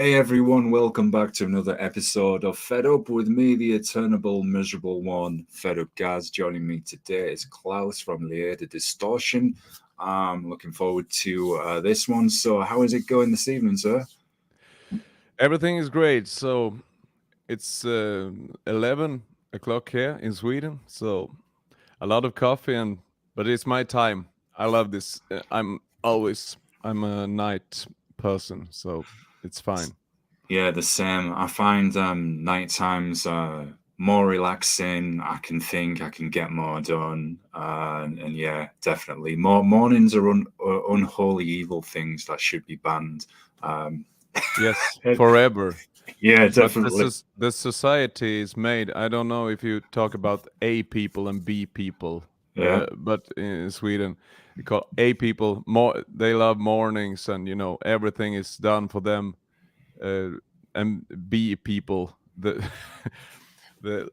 Hey everyone, welcome back to another episode of Fed Up with me, the eternal miserable one, Fed Up Gaz. Joining me today is Klaus from the Distortion. I'm looking forward to this one. So, how is it going this evening, sir? Everything is great. So it's 11 o'clock here in Sweden. So a lot of coffee but it's my time. I love this. I'm a night person, so it's fine. Yeah, the same. I find night times more relaxing. I can think, I can get more done, and yeah, definitely. Mornings are unholy evil things that should be banned. Um, Yes, forever. yeah, But definitely. the society is made. I don't know if you talk about A people and B people, Yeah, but in Sweden, you call A people more. They love mornings, and everything is done for them. Uh, and B people, the the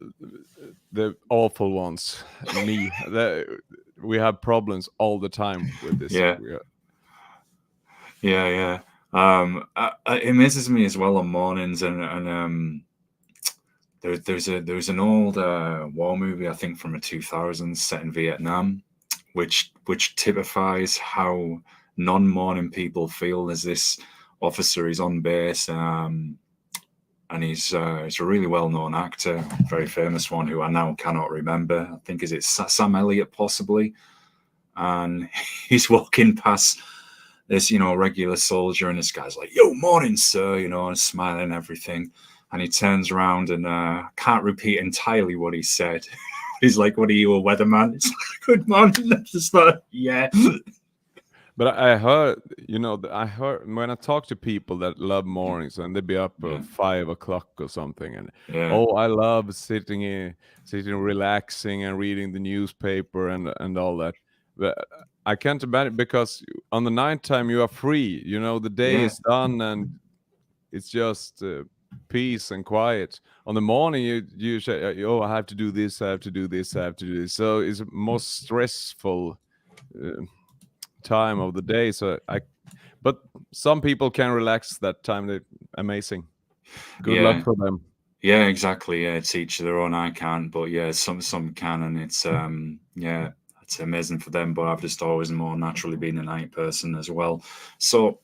the awful ones, me. We have problems all the time with this. yeah. Yeah, yeah. It misses me as well on mornings, and there's an old war movie I think from the 2000s set in Vietnam, which typifies how non-morning people feel. As this officer is on base, and he's a really well-known actor, very famous one who I now cannot remember. I think is it Sam Elliott possibly, and he's walking past this, regular soldier, and this guy's like, "Yo, morning, sir," and smiling and everything. And he turns around and can't repeat entirely what he said. He's like, "What are you, a weatherman?" It's like, "Good morning." I'm just like, yeah, But I heard, I heard when I talk to people that love mornings and they be up yeah, at 5 o'clock or something, and yeah, oh, I love sitting, relaxing and reading the newspaper and all that. But I can't imagine because on the night time you are free. The day yeah, is done and it's just peace and quiet. On the morning, you say, "Oh, I have to do this, I have to do this, I have to do this." So it's most stressful uh, time of the day. But some people can relax that time. They amazing. Good luck yeah. for them. Yeah, exactly. Yeah, it's each their own. I can't, but yeah, some can, and it's yeah, it's amazing for them. But I've just always more naturally been a night person as well. So,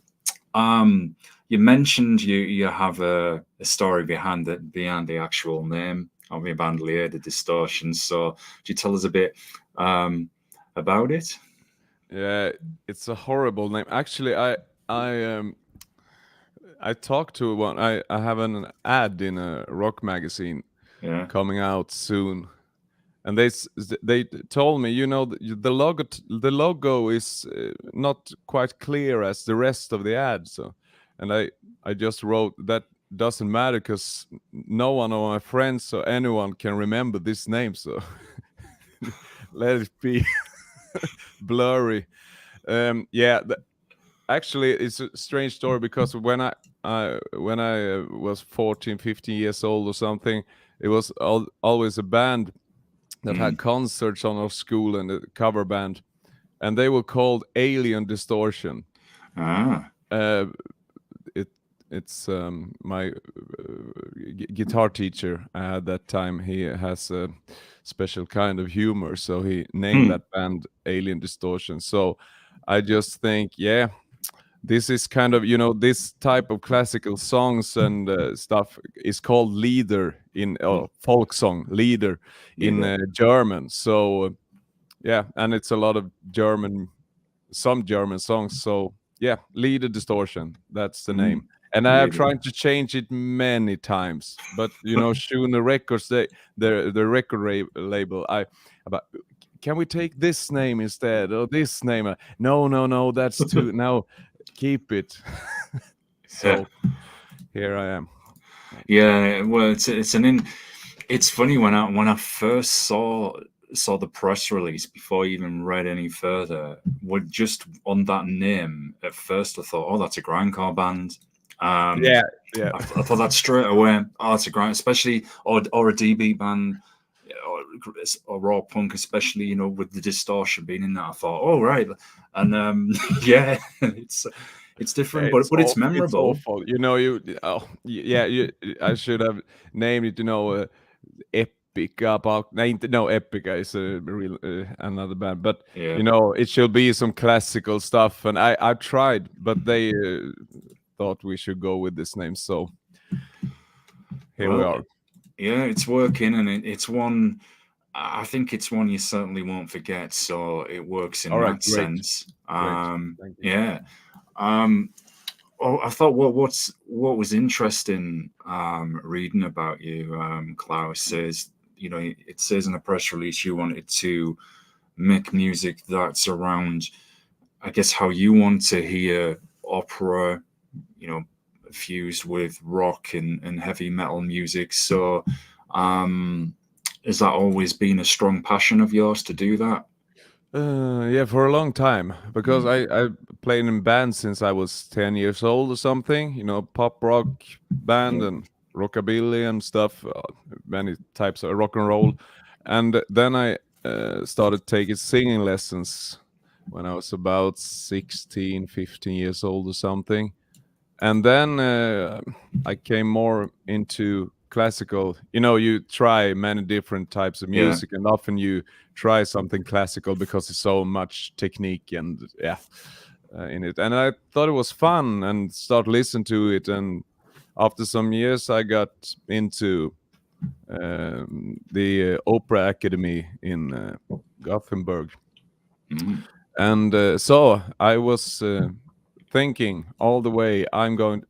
you mentioned you have a story behind the actual name of your band, the Distortion. So, could you tell us a bit um about it? Yeah, it's a horrible name. Actually, I um I talked to one. I have an ad in a rock magazine Yeah. coming out soon, and they told me, the logo is not quite clear as the rest of the ad. So, and I just wrote that doesn't matter because no one of my friends or anyone can remember this name. So let it be blurry. Yeah, actually, it's a strange story because when I was 14, 15 years old or something, it was always a band that Mm. had concerts on our school and a cover band, and they were called Alien Distortion. Ah. Uh, it it's my guitar teacher at that time. He has a special kind of humor, so he named Hmm. that band Alien Distortion. So I just think, yeah, this is kind of, this type of classical songs and stuff is called lieder in folk song, lieder in Leader. German. So yeah, and it's a lot of some German songs. So yeah, lieder distortion, that's the Mm. name. And I have Leader. tried to change it many times, but Schooner Records, the record label, about, can we take this name instead or this name? No, no, no, that's too. No, keep it. Yeah. So here I am. Yeah, well, it's funny when I first saw the press release before I even read any further. Would just on that name at first, I thought, oh, that's a grindcore band. Um, Yeah, yeah. I thought that straight away. Oh, that's a grind, especially or a DB band or raw punk, especially with the distortion being in that. I thought, oh right, and yeah, it's it's different, It's but it's awful. It's memorable. awful. You know, yeah. I should have named it. You know, Epica. About no, Epica is a real another band. But Yeah. you know, it should be some classical stuff. And I tried, but they thought we should go with this name. So here we Well, are. yeah, it's working, and it's one. I think it's one you certainly won't forget. So it works in All right, that great, sense. great. Thank you. Yeah. Oh, I thought what was interesting reading about you, Klaus, is it says in a press release you wanted to make music that's around, I guess, how you want to hear opera, fused with rock and heavy metal music. So, has that always been a strong passion of yours to do that? Yeah, for a long time because Mm. I played in bands since I was 10 years old or something. You know, pop rock band Yeah. and rockabilly and stuff, many types of rock and roll. And then I started taking singing lessons when I was about 16, 15 years old or something. And then I came more into classical. You know, you try many different types of Yeah. music, and often you try something classical because it's so much technique and in it. And I thought it was fun and start listening to it. And after some years, I got into the Opera Academy in Gothenburg. Mm. And so I was thinking all the way, I'm going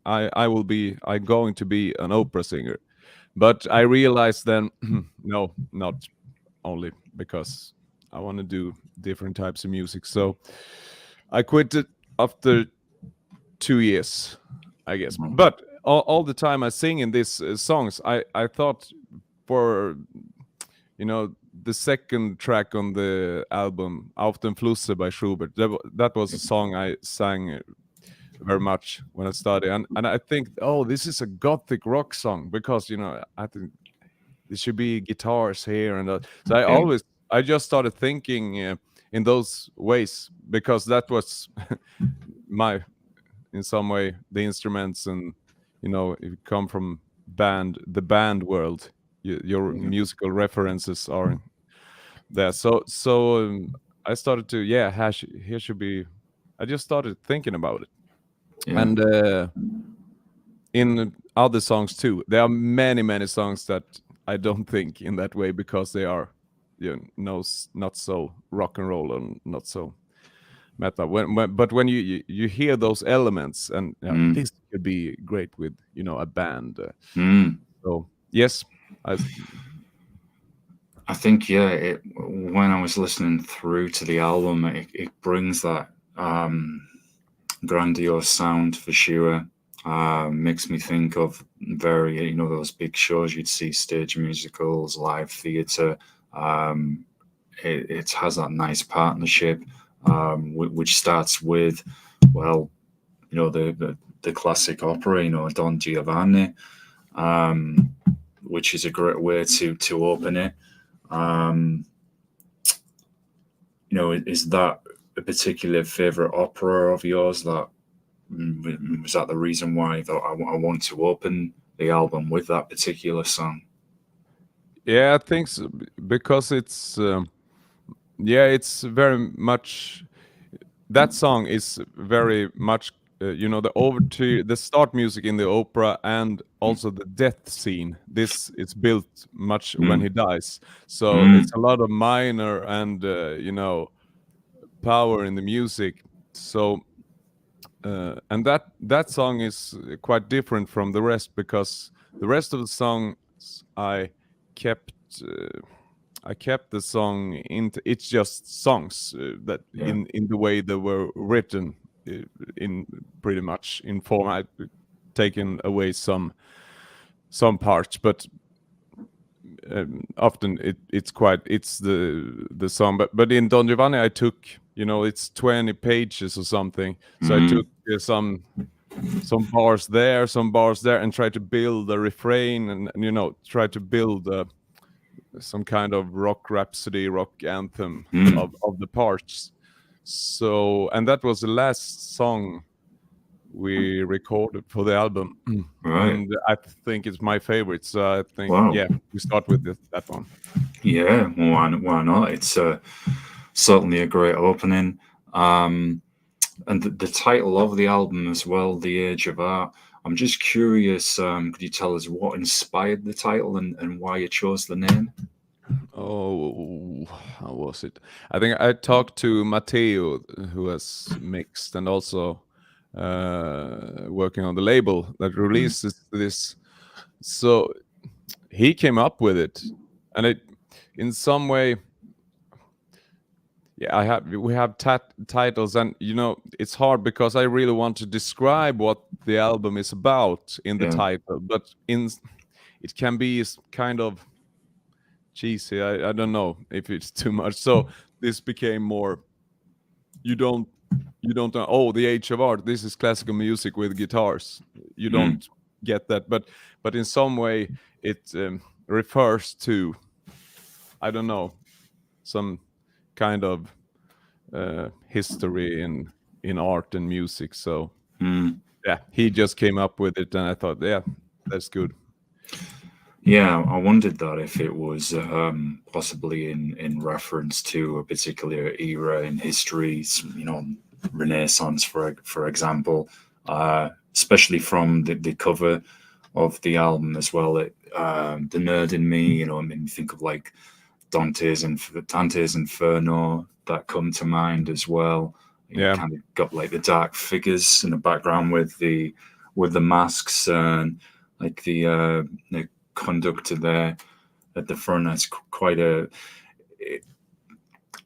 to be an opera singer. But I realized then, no, not only because I want to do different types of music. So I quit it after 2 years, I guess. Mm. But all the time I sing in these songs, I thought for, you know, the second track on the album, Auf den Flusse by Schubert, that was a song I sang very much when I started. And I think, oh, this is a gothic rock song because, you know, I think there should be guitars here and that. So Yeah. I just started thinking in those ways because that was my, in some way, the instruments. And, you know, if you come from the band world, your Yeah. musical references are there. So I started to, here should be. I just started thinking about it, Yeah. and in other songs too, there are many songs that I don't think in that way because they are, not so rock and roll and not so metal. But when you hear those elements, and Mm. this could be great with, a band. Mm. So yes, I I think, yeah, when I was listening through to the album, it brings that grandiose sound for sure. Makes me think of very, those big shows you'd see, stage musicals, live theatre. It has that nice partnership, which starts with, well, the classic opera, Don Giovanni, which is a great way to open it. Is that a particular favorite opera of yours? That was that the reason why I thought I want to open the album with that particular song? Yeah, I think so, because it's very much, that song is very much, the start music in the opera, and also the death scene. This is built much when Mm. he dies, so Mm. it's a lot of minor and power in the music. So and that song is quite different from the rest, because the rest of the songs I kept. I kept the song into, it's just songs that Yeah. in the way they were written, in pretty much in form. I taken away some parts, but often it's the song. But in Don Giovanni I took, it's 20 pages or something, so I Mm. took some bars there, and tried to build a refrain, and try to build some kind of rock rhapsody, rock anthem Mm. of the parts. So, and that was the last song we recorded for the album, Right. and I think it's my favorite. So I think, Wow. yeah, we start with that one. Yeah. Well, why not? It's certainly a great opening. And the title of the album as well, The Age of Art. I'm just curious, could you tell us what inspired the title and why you chose the name? Oh, how was it? I think I talked to Matteo, who has mixed and also working on the label that releases this. So he came up with it, and it, in some way, yeah, we have titles, and it's hard because I really want to describe what the album is about in the Yeah. title, but it can be kind of cheesy. I don't know if it's too much. So this became more, you don't know, oh, the age of art, this is classical music with guitars. You don't get that, but in some way it refers to, I don't know, some kind of history in art and music. So yeah, he just came up with it, and I thought, yeah, that's good. Yeah, I wondered that if it was possibly in reference to a particular era in history, Renaissance, for example, especially from the cover of the album as well. The nerd in me, I mean, think of like Dante's Inferno that come to mind as well. Yeah. Kind of got like the dark figures in the background with the masks and like the conductor there at the front. That's quite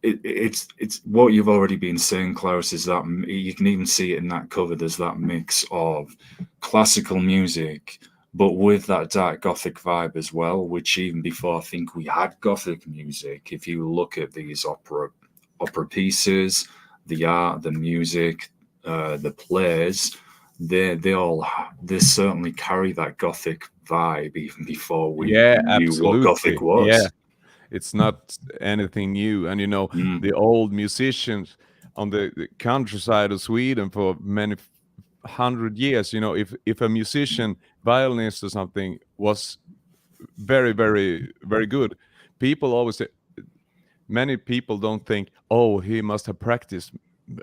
it's what you've already been saying, Klaus, is that you can even see it in that cover. There's that mix of classical music but with that dark gothic vibe as well, which even before I think we had gothic music, if you look at these opera pieces, the art, the music, the plays, they certainly carry that gothic vibe even before we knew what gothic was. Yeah, it's not anything new. And the old musicians on the countryside of Sweden for many 100 years, if a musician, violinist or something, was very, very, very good, people always say, many people don't think, oh, he must have practiced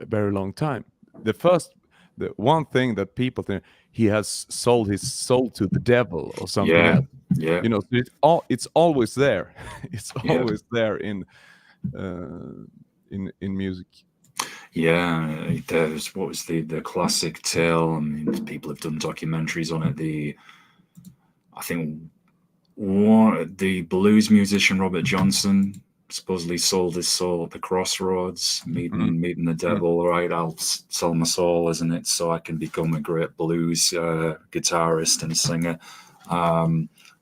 a very long time. The one thing that people think, he has sold his soul to the devil or something else. Yeah. So it's always there. It's always there in music. Yeah, there's what was the classic tale. I mean, people have done documentaries on it. I think the blues musician Robert Johnson supposedly sold his soul at the crossroads, meeting the devil. All right, I'll sell my soul, isn't it, so I can become a great blues guitarist and singer.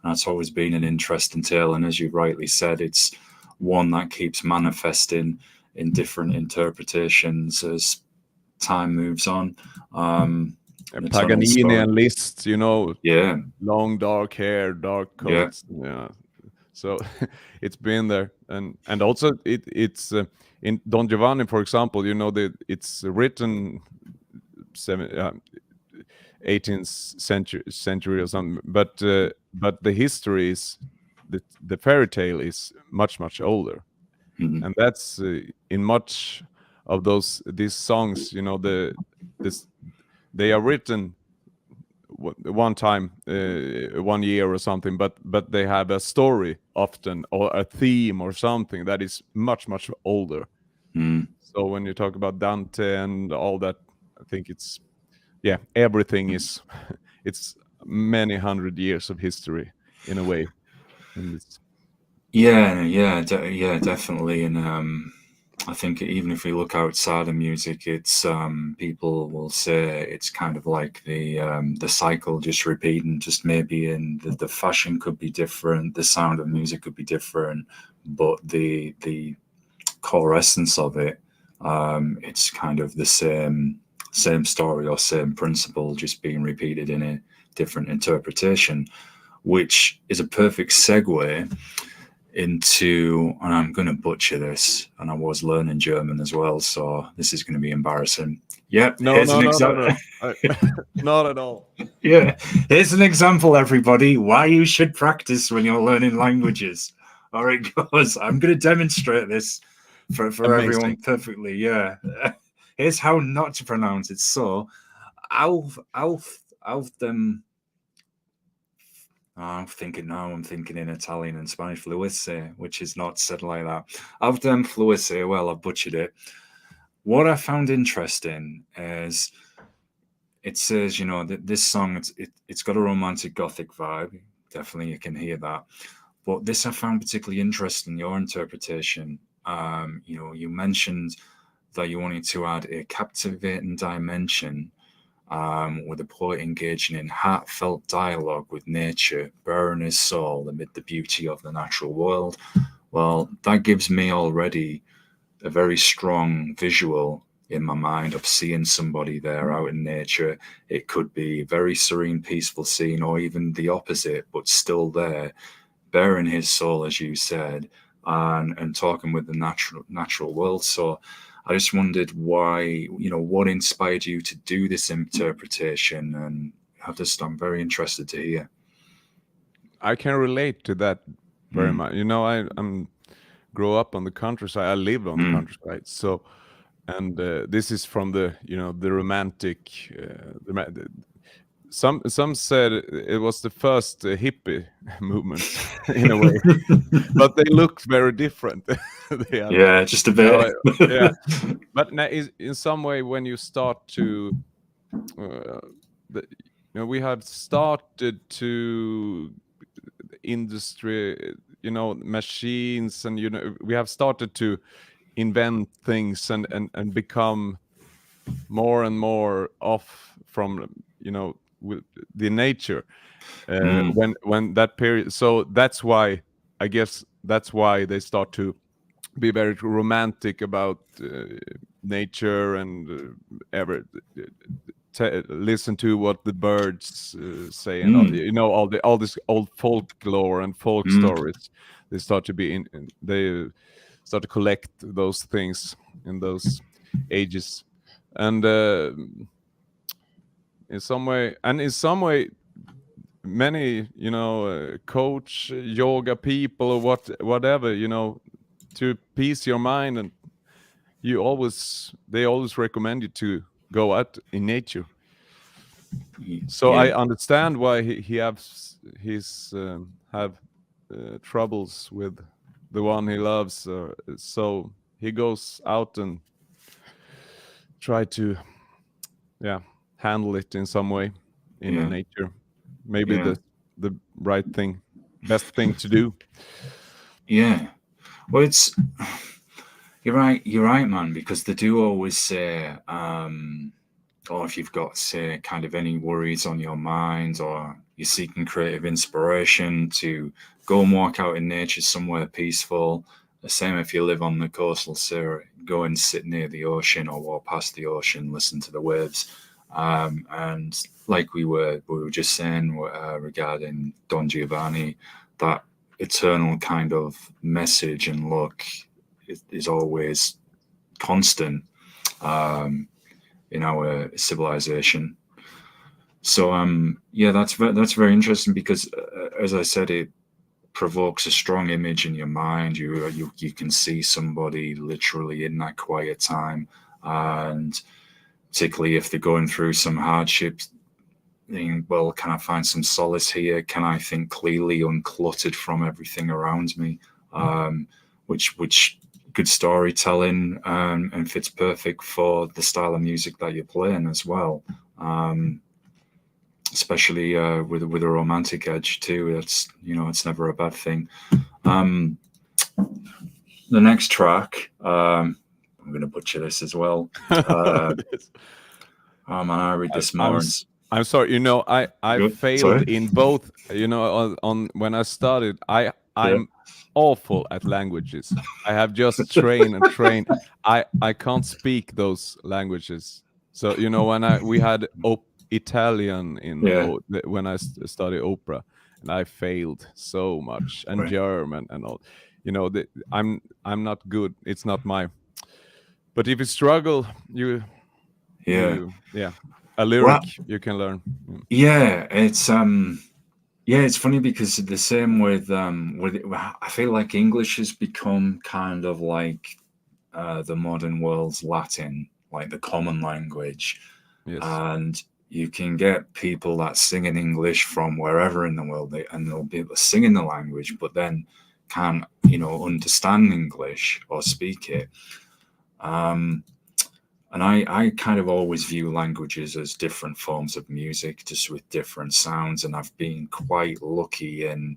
That's always been an interesting tale, and as you rightly said, it's one that keeps manifesting in different interpretations as time moves on. Paganini and Liszt, yeah, long dark hair, dark coats, yeah. So it's been there, and also it's in Don Giovanni, for example. It's written 18th century or something, but the history is the fairy tale is much older, and that's in much of these songs. They are written one time, 1 year or something, but they have a story often, or a theme or something that is much older. So when you talk about Dante and all that, I think everything is it's many 100 years of history in a way. Definitely. And I think even if we look outside of music, it's people will say it's kind of like the cycle just repeating. Just maybe in the fashion could be different, the sound of music could be different, but the core essence of it, it's kind of the same story or same principle, just being repeated in a different interpretation, which is a perfect segue into, and I'm going to butcher this, and I was learning German as well, so this is going to be embarrassing, Yep. No, Here's no, an no, no, example. no. Not at all. Yeah. Here's an example, everybody, why you should practice when you're learning languages. All right, goes. I'm going to demonstrate this for everyone Amazing. perfectly. Yeah. Here's how not to pronounce it. So, auf dem. I'm thinking now. I'm thinking in Italian and Spanish, fluisse, which is not said like that. Auf dem fluisse. Well, I've butchered it. What I found interesting is it says, you know, that this song it's got a romantic gothic vibe. Definitely, you can hear that. But this I found particularly interesting. Your interpretation. You know, you mentioned that you wanted to add a captivating dimension with the poet engaging in heartfelt dialogue with nature, bearing his soul amid the beauty of the natural world. Well, that gives me already a very strong visual in my mind of seeing somebody there out in nature. It could be a very serene, peaceful scene, or even the opposite, but still there, bearing his soul, as you said, and talking with the natural world. So I just wondered why, you know, what inspired you to do this interpretation, and I'm very interested to hear. I can relate to that very much. You know, I'm grow up on the countryside. I live on the countryside, so and this is from the the romantic. Some said it was the first hippie movement in a way, but they looked very different. They had, Yeah, just a bit. yeah, but in some way when you start to, we had started to industry, machines, and we have started to invent things and become more and more off from with the nature when that period. So that's why, I guess that's why they start to be very romantic about nature and listen to what the birds say, and all this old folklore and folk stories. They start to be they start to collect those things in those ages, and in some way many coach yoga people or whatever, to peace your mind, and they always recommend you to go out in nature. So Yeah. I understand why he have troubles with the one he loves, so he goes out and try to handle it in some way in the nature. Maybe the right thing, best thing to do. Yeah. Well, you're right, man, because they do always say, or if you've got, say, kind of any worries on your mind, or you're seeking creative inspiration, to go and walk out in nature somewhere peaceful. The same if you live on the coastal Surrey, go and sit near the ocean or walk past the ocean, listen to the waves. And like we were just saying regarding Don Giovanni, that eternal kind of message and look is always constant in our civilization. So that's very interesting, because as I said, it provokes a strong image in your mind. You can see somebody literally in that quiet time, and particularly if they're going through some hardships, thinking, well, can I find some solace here? Can I think clearly, uncluttered from everything around me? Which good storytelling, and fits perfect for the style of music that you're playing as well. Especially with a romantic edge too. It's never a bad thing. The next track, I'm going to butcher this as well. Oh man, I read this more. I'm sorry. I Good. failed Sorry? in both. On when I started, I'm awful at languages. I have just trained and trained. I can't speak those languages. So when we had Italian when I studied opera, and I failed so much, and German and all. I'm not good. It's not my. But if you struggle, a Well, lyric you can learn. yeah, it's funny because the same with I feel like English has become kind of like the modern world's Latin, like the common language, Yes. and you can get people that sing in English from wherever in the world, and they'll be able to sing in the language, but then can't, understand English or speak it. And I kind of always view languages as different forms of music, just with different sounds. And I've been quite lucky in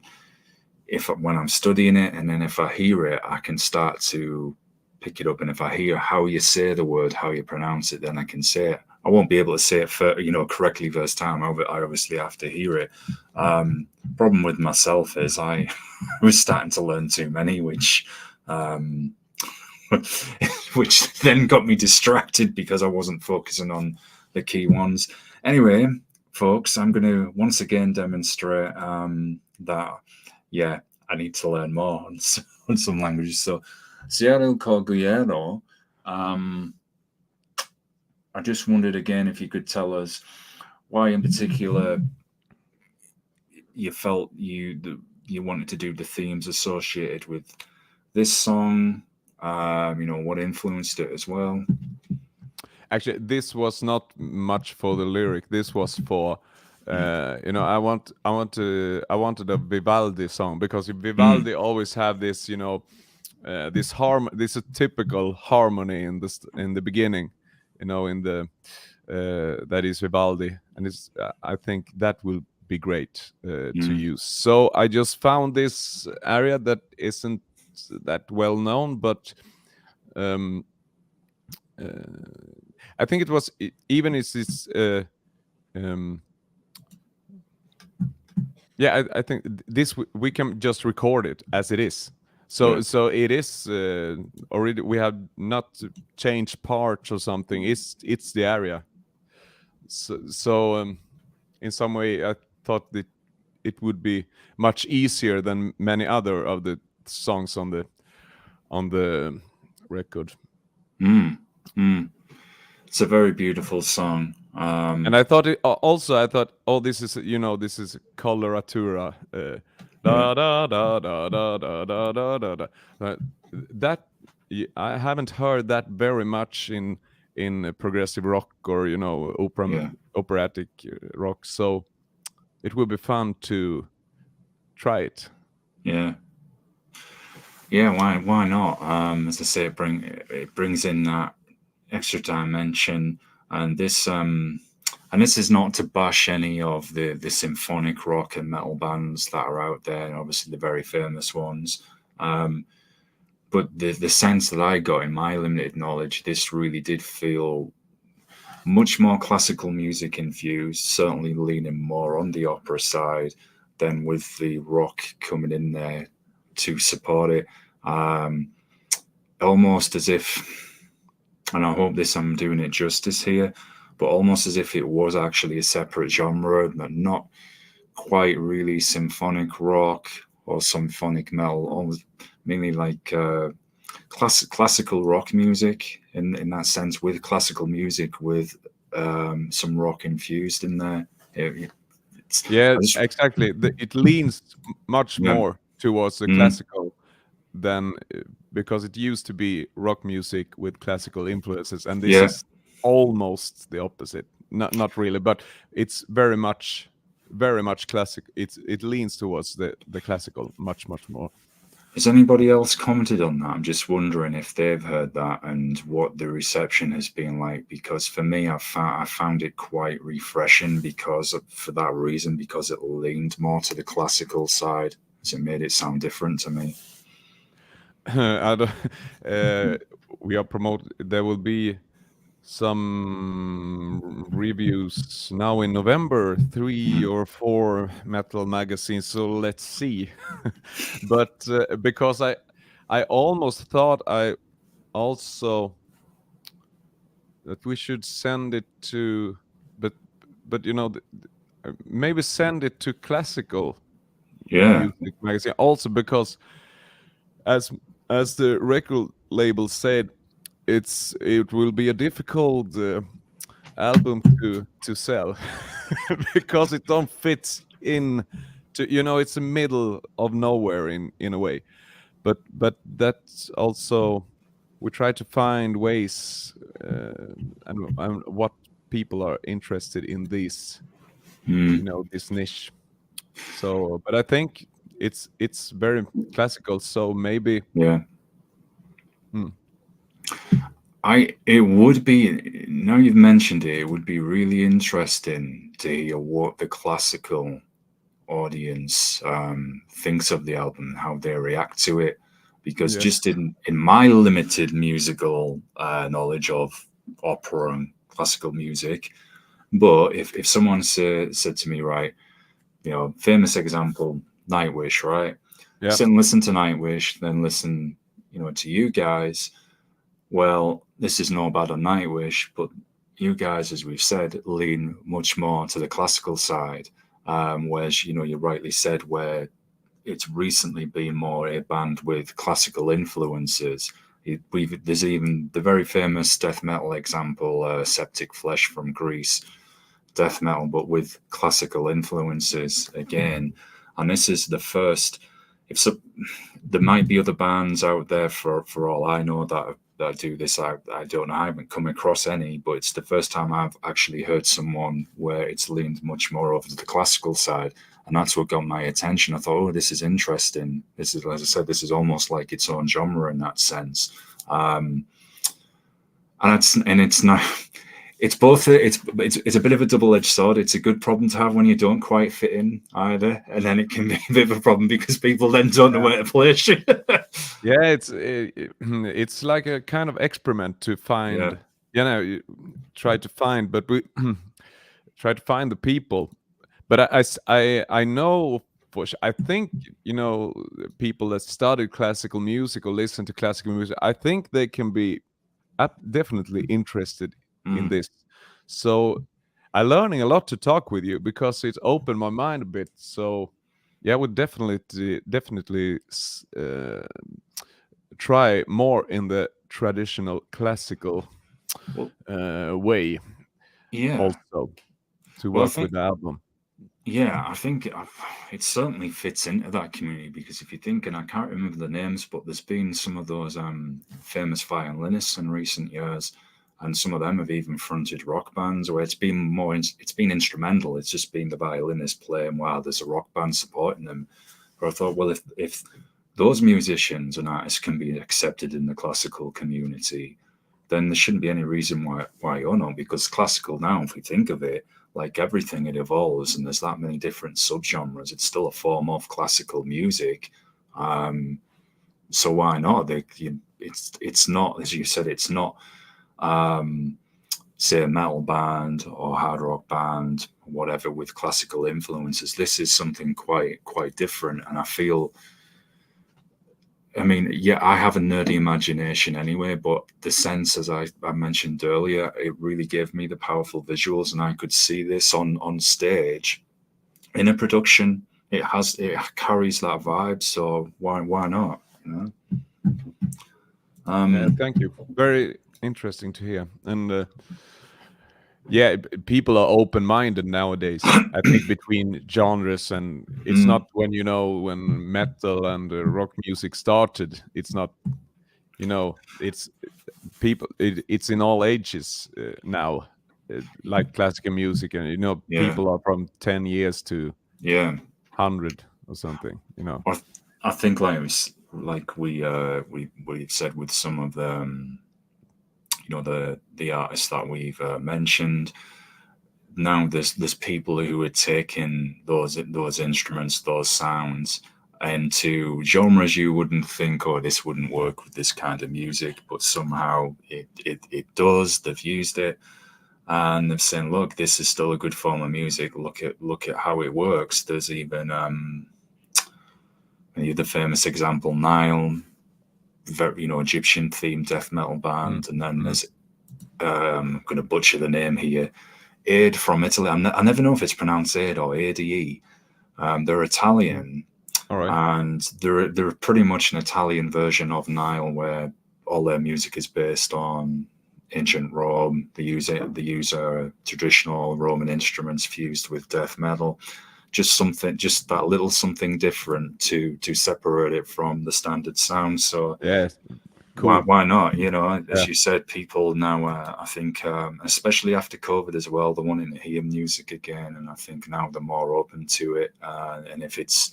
when I'm studying it, and then if I hear it, I can start to pick it up. And if I hear how you say the word, how you pronounce it, then I can say it. I won't be able to say it correctly first time. I obviously have to hear it. Problem with myself is I was starting to learn too many, which then got me distracted because I wasn't focusing on the key ones. Anyway, folks, I'm going to once again demonstrate that, I need to learn more on some languages. So, Cielo Cogliero, I just wondered again if you could tell us why in particular you felt you wanted to do the themes associated with this song. What influenced it as well. Actually, this was not much for the lyric. This was for I wanted a Vivaldi song, because Vivaldi always have this, this a typical harmony in the beginning, in the that is Vivaldi, and it's I think that will be great to use. So I just found this area that isn't that well known, but I think it was even it's this. I think this we can just record it as it is. So it is already. We have not changed parts or something. It's the area. So in some way, I thought that it would be much easier than many other of the songs on the record. It's a very beautiful song. And I thought this is this is coloratura. Da da da da da da da da da da. That I haven't heard that very much in progressive rock or operatic rock. So it will be fun to try it. Yeah. Why not? As I say, it brings in that extra dimension, and this is not to bash any of the symphonic rock and metal bands that are out there, and obviously the very famous ones. But the sense that I got in my limited knowledge, this really did feel much more classical music infused, certainly leaning more on the opera side than with the rock coming in there to support it. Almost as if, and I hope I'm doing it justice here, but almost as if it was actually a separate genre, but not quite really symphonic rock or symphonic metal, almost mainly like classical rock music in that sense, with classical music with some rock infused in there. Exactly. It leans much more towards the classical than because it used to be rock music with classical influences, and this is almost the opposite. Not really, but it's very much classic. It leans towards the classical much more. Has anybody else commented on that? I'm just wondering if they've heard that and what the reception has been like. Because for me, I found it quite refreshing for that reason, because it leaned more to the classical side. So it made it sound different to me. We are promoted. There will be some reviews now in November, 3 or 4 metal magazines. So let's see. But because I almost thought that we should send it to, but maybe send it to classical music magazine also, because as the record label said, it will be a difficult album to sell because it don't fit in to, it's the middle of nowhere in a way. But that's also, we try to find ways, and what people are interested in this, Mm, this niche. So, but I think it's very classical, so maybe. yeah. Hmm, It would be, now you've mentioned it, it would be really interesting to hear what the classical audience thinks of the album and how they react to it. Because yes. just in my limited musical knowledge of opera and classical music, but if someone said to me, right, famous example, Nightwish, right? Yeah. Sit and listen to Nightwish, then listen, to you guys. Well, this is no bad on Nightwish, but you guys, as we've said, lean much more to the classical side, whereas you rightly said where it's recently been more a band with classical influences. There's even the very famous death metal example, Septic Flesh from Greece, death metal, but with classical influences again. And this is the first. If so, there might be other bands out there for all I know that do this. I don't know. I haven't come across any, but it's the first time I've actually heard someone where it's leaned much more over to the classical side, and that's what got my attention. I thought, oh, this is interesting. This is, as I said, this is almost like its own genre in that sense. And it's not. It's both. It's a bit of a double-edged sword. It's a good problem to have when you don't quite fit in either, and then it can be a bit of a problem because people then don't know where to place you. Yeah, it's like a kind of experiment to find, you try to find, but we try to find the people. But I know for sure, I think, people that study classical music or listen to classical music, I think they can be definitely interested in this. So I'm learning a lot to talk with you because it opened my mind a bit. So yeah, I would definitely try more in the traditional classical way. Yeah. Also to Well, work with the album. I think it certainly fits into that community because if you think, and I can't remember the names, but there's been some of those famous violinists in recent years, and some of them have even fronted rock bands where it's been instrumental. It's just been the violinist playing while there's a rock band supporting them. But I thought, well, if those musicians and artists can be accepted in the classical community, then there shouldn't be any reason why you're not, because classical now, if we think of it, like everything, it evolves and there's that many different subgenres. It's still a form of classical music. So why not? It's not, as you said, it's not, say, a metal band or hard rock band, whatever, with classical influences. This is something quite different. And I feel, I mean, yeah, I have a nerdy imagination anyway, but the sense, as I mentioned earlier, it really gave me the powerful visuals, and I could see this on stage in a production. It carries that vibe, so why not? Yeah, thank you. Very interesting to hear. And yeah, people are open-minded nowadays. I think between genres, and it's not when when metal and rock music started. It's not, it's people. It's in all ages now, like classical music, and people are from 10 years to 100 or something. I think like we said with some of the the artists that we've mentioned. Now there's people who are taking those instruments, those sounds, into genres you wouldn't think, oh, this wouldn't work with this kind of music, but somehow it does. They've used it, and they've said, look, this is still a good form of music. Look at how it works. There's even the famous example, Nile, very Egyptian themed death metal band, and then there's I'm going to butcher the name here, Aid from Italy. I never know if it's pronounced Aid or ADE. They're Italian, All right. and they're pretty much an Italian version of Nile, where all their music is based on ancient Rome. They use traditional Roman instruments fused with death metal. Just that little something different to separate it from the standard sound. So Yes, why cool. why not? You know, Yeah. as you said, people now, I think, especially after COVID as well, they're wanting to hear music again, and I think now they're more open to it. And if it's,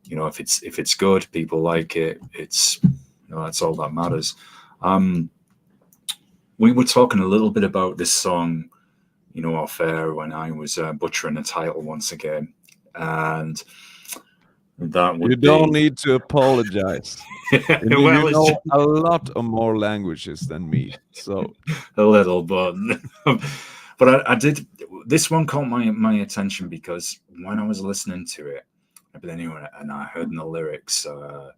if it's good, people like it. It's, that's all that matters. Um, we were talking a little bit about this song, off air when I was butchering the title once again, and that You would don't be, need to apologize. You well, it's know a lot of more languages than me. So a little, but but I did. This one caught my attention because when I was listening to it, but anyway, and I heard in the lyrics, and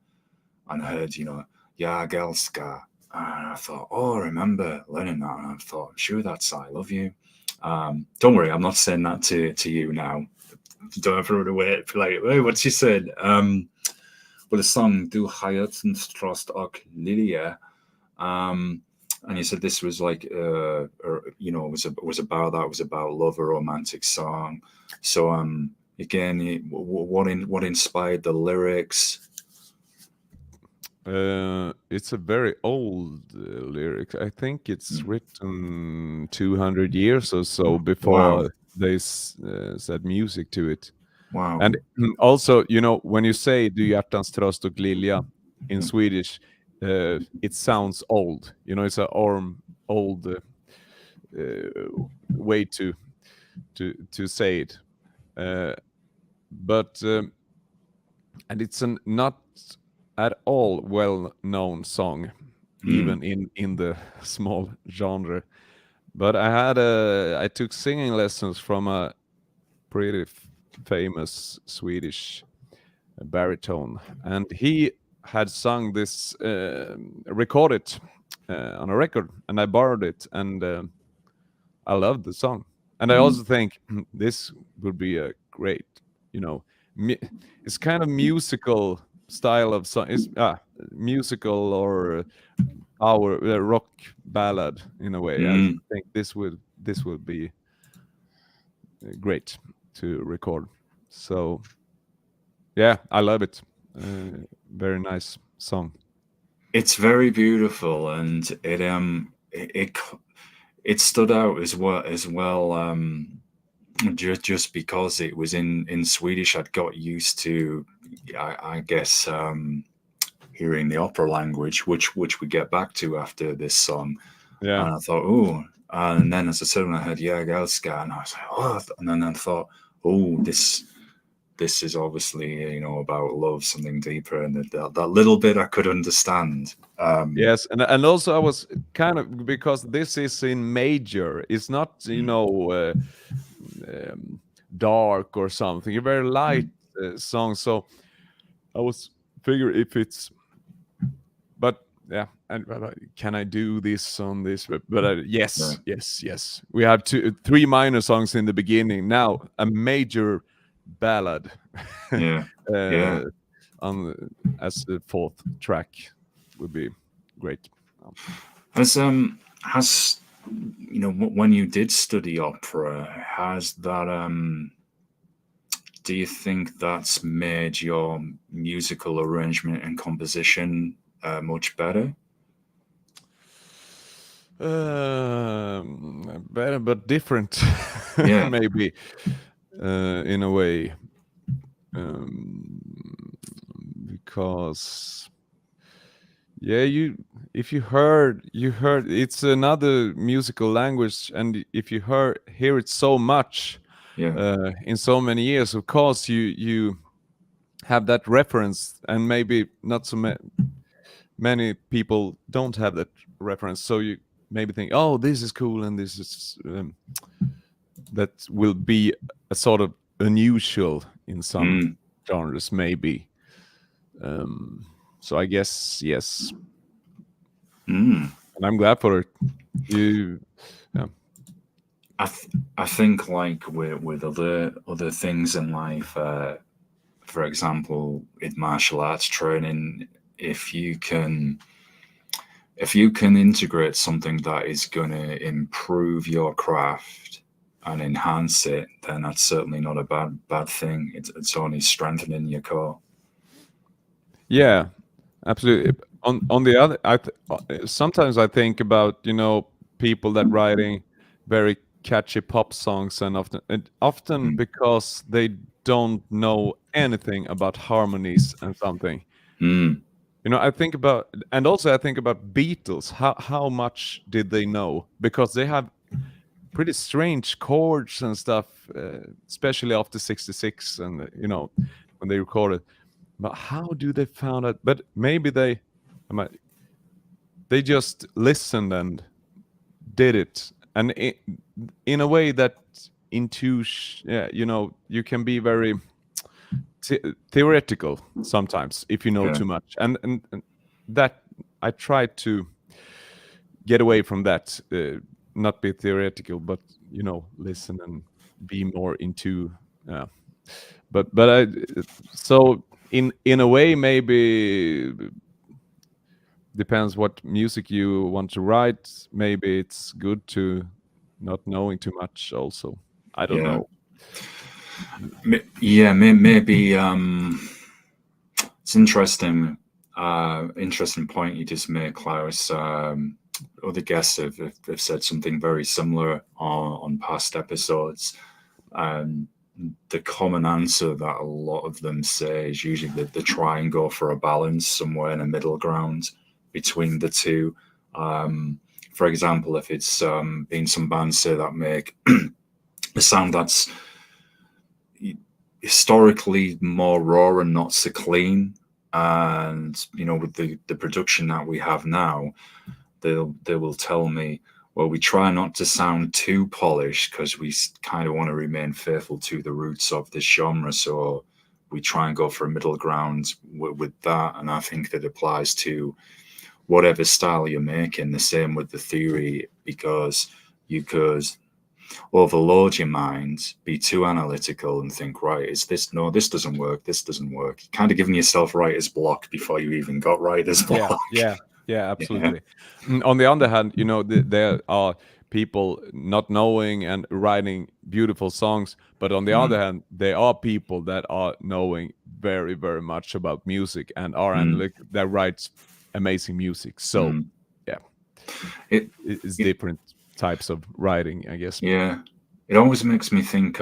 I heard, "Ja, Gelska," and I thought, oh, I remember learning that, and I thought, I'm sure that's "I love you." Don't worry, I'm not saying that to you now. Don't ever run away. Like, hey, what's she said? But the song "Du Heiratstrost och Lilia." And you said this was like, was about that. It was about love, a romantic song. So, again, what inspired the lyrics? it's a very old lyric. I think it's written 200 years or so Wow, before they said music to it. wow. And also, when you say "Du hjärtans tröst och lilja" in Swedish, it sounds old. It's a old way to say it. But and it's not at all well-known song, even in the small genre. But I took singing lessons from a pretty famous Swedish baritone, and he had sung this, recorded on a record, and I borrowed it, and I loved the song. And I also think this would be a great, it's kind of musical style of song. It's musical or our rock ballad in a way. I think this would be great to record. So yeah, I love it. Very nice song. It's very beautiful, and it stood out as well. Just because it was in Swedish, I'd got used to, I guess, hearing the opera language, which we get back to after this song. Yeah. And I thought, oh, and then as I said, when I heard "Ja, Gelska," and I was like, oh, and then I thought, oh, this is obviously, about love, something deeper, and that little bit I could understand. Yes, and also I was kind of, because this is in major. It's not, dark or something. A very light song. So I was figure if it's, but yeah, and can I do this on this? But yes, Yeah. yes. We have three minor songs in the beginning. Now a major ballad. Yeah. Yeah. As the fourth track would be great. Has when you did study opera, has that do you think that's made your musical arrangement and composition much better? Better but different. Yeah. Maybe in a way, because if you heard it's another musical language, and if you hear it so much in so many years, of course you have that reference, and maybe not so many people don't have that reference, so you maybe think, oh, this is cool, and this is that will be a sort of unusual in some genres, maybe. So I guess yes. And I'm glad for it. I think, like with other things in life, for example, in martial arts training, if you can if you can integrate something that is going to improve your craft and enhance it, then that's certainly not a bad thing. It's only strengthening your core. Yeah, absolutely. On the other, sometimes I think about, you know, people that writing very catchy pop songs, and often Mm. because they don't know anything about harmonies and something. Mm. You know, I think about, and also I think about Beatles. How much did they know? Because they have pretty strange chords and stuff, especially after '66, and you know, when they recorded. But how do they found out? But maybe I might, they just listened and did it, and in a way that intuition, yeah, you know, you can be very theoretical sometimes if you know Yeah. too much, and that I try to get away from that, not be theoretical, but you know, listen and be more into. Yeah, but I so in a way maybe depends what music you want to write. Maybe it's good to not knowing too much. Also, I don't Yeah. know. Yeah. Maybe. It's interesting. Interesting point you just made, Klaus. Other guests have said something very similar on past episodes. Um, the common answer that a lot of them say is usually that they try and go for a balance somewhere in a middle ground between the two. For example, if it's been some bands say that make a sound that's historically more raw and not so clean, and you know, with the production that we have now, they will tell me, well, we try not to sound too polished because we kind of want to remain faithful to the roots of this genre. So we try and go for a middle ground with that. And I think that applies to whatever style you're making. The same with the theory, because you could overload your mind, be too analytical, and think, right, is this, no, this doesn't work, this doesn't work. You're kind of giving yourself writer's block before you even got writer's Yeah, block. yeah, Yeah. absolutely. On the other hand, you know, there are people not knowing and writing beautiful songs, but on the other Mm, hand, there are people that are knowing very, very much about music and are mm, analytic that writes amazing music. So, mm. yeah, It, it's it, different types of writing, I guess. yeah, it always makes me think.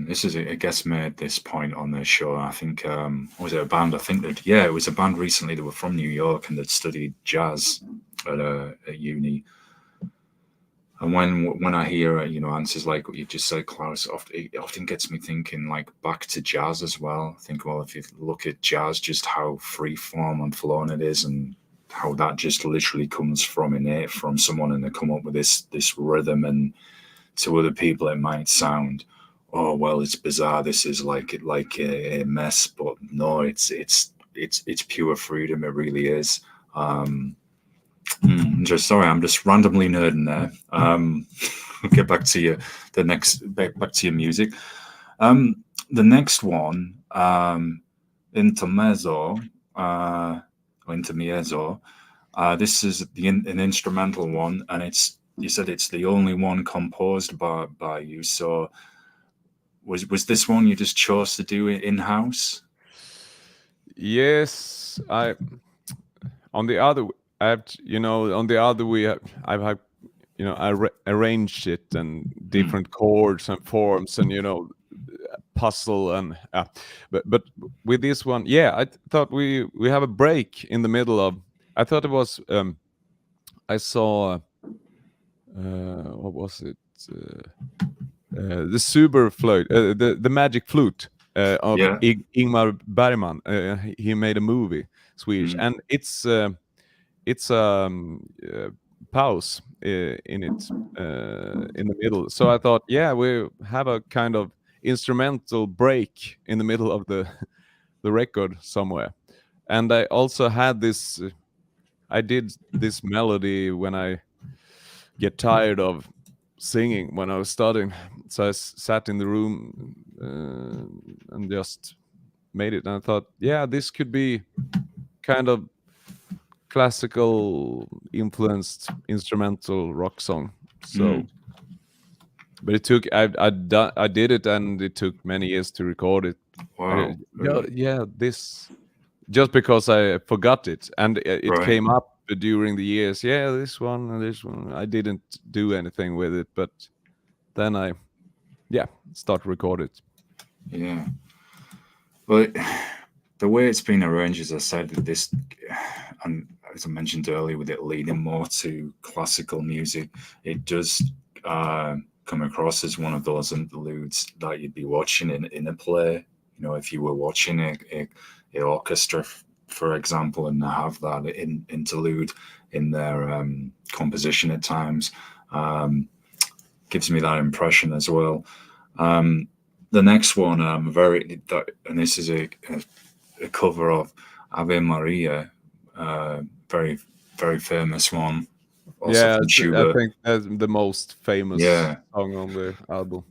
This is a guest made this point on their show. I think was it a band? I think that, yeah, it was a band recently that were from New York and that studied jazz at uni. And when I hear you know, answers like what you just said, Klaus, it often gets me thinking like back to jazz as well. I think, well, if you look at jazz, just how free form and flowing it is, and how that just literally comes from innate from someone, and they come up with this rhythm, and to other people it might sound, oh well, it's bizarre, this is like a mess, but no, it's pure freedom, it really is. Just sorry, I'm just randomly nerding there. We'll get back to you the next back to your music. The next one, intermezzo, or intermezzo. This is an instrumental one, and it's, you said it's the only one composed by you. So was this one you just chose to do it in house? Yes, on the other, you know, on the other I've had, you know, arranged it and Mm, different chords and forms and you know, puzzle and but with this one, yeah, I thought we have a break in the middle of. I thought it was I saw what was it? The super flute, the magic flute of yeah. Ingmar Bergman. He made a movie, Swedish, Mm, and it's pause in it in the middle. So I thought, yeah, we have a kind of instrumental break in the middle of the the record somewhere. And I also had this. I did this melody when I get tired of singing when I was studying. So I sat in the room and just made it. And I thought, yeah, this could be kind of classical influenced instrumental rock song. So, but it took I did it, and it took many years to record it. Wow, Yeah, really? yeah, this just because I forgot it, and it Right. came up during the years. Yeah, this one and this one. I didn't do anything with it, but then I, yeah, start record it. Yeah. But the way it's been arranged, as I said, this, and as I mentioned earlier, with it leading more to classical music, it does come across as one of those interludes that you'd be watching in a play. You know, if you were watching a orchestra, for example, and have that interlude in their composition at times, gives me that impression as well. The next one, and this is a cover of Ave Maria, very very famous one, also Yeah, from I Schubert. think that's the most famous Yeah, song on the album.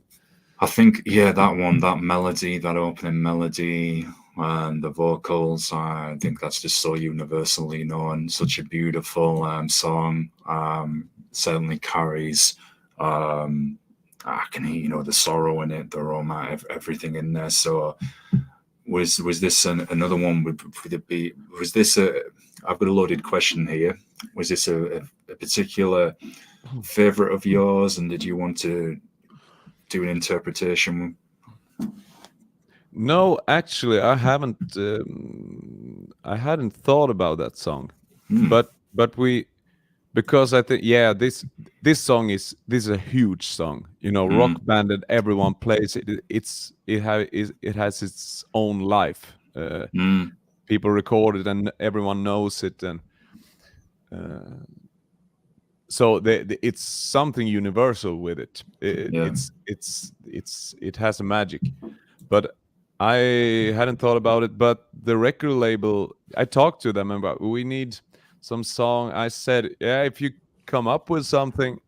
I think that one, that melody, that opening melody, and the vocals. I think that's just so universally known. Such a beautiful song. Certainly carries. I can hear the sorrow in it, the romance, everything in there. So was this another one? Would it be? Was this a? I've got a loaded question here. Was this a particular favorite of yours, and did you want to do an interpretation? No, actually, I hadn't thought about that song, but we because I think, yeah, this is a huge song. You know, rock band and everyone plays it. It has its own life. People record it and everyone knows it, and so it's something universal with it. Yeah. It has a magic, but I hadn't thought about it. But the record label, I talked to them about, we need some song. I said, yeah, if you come up with something,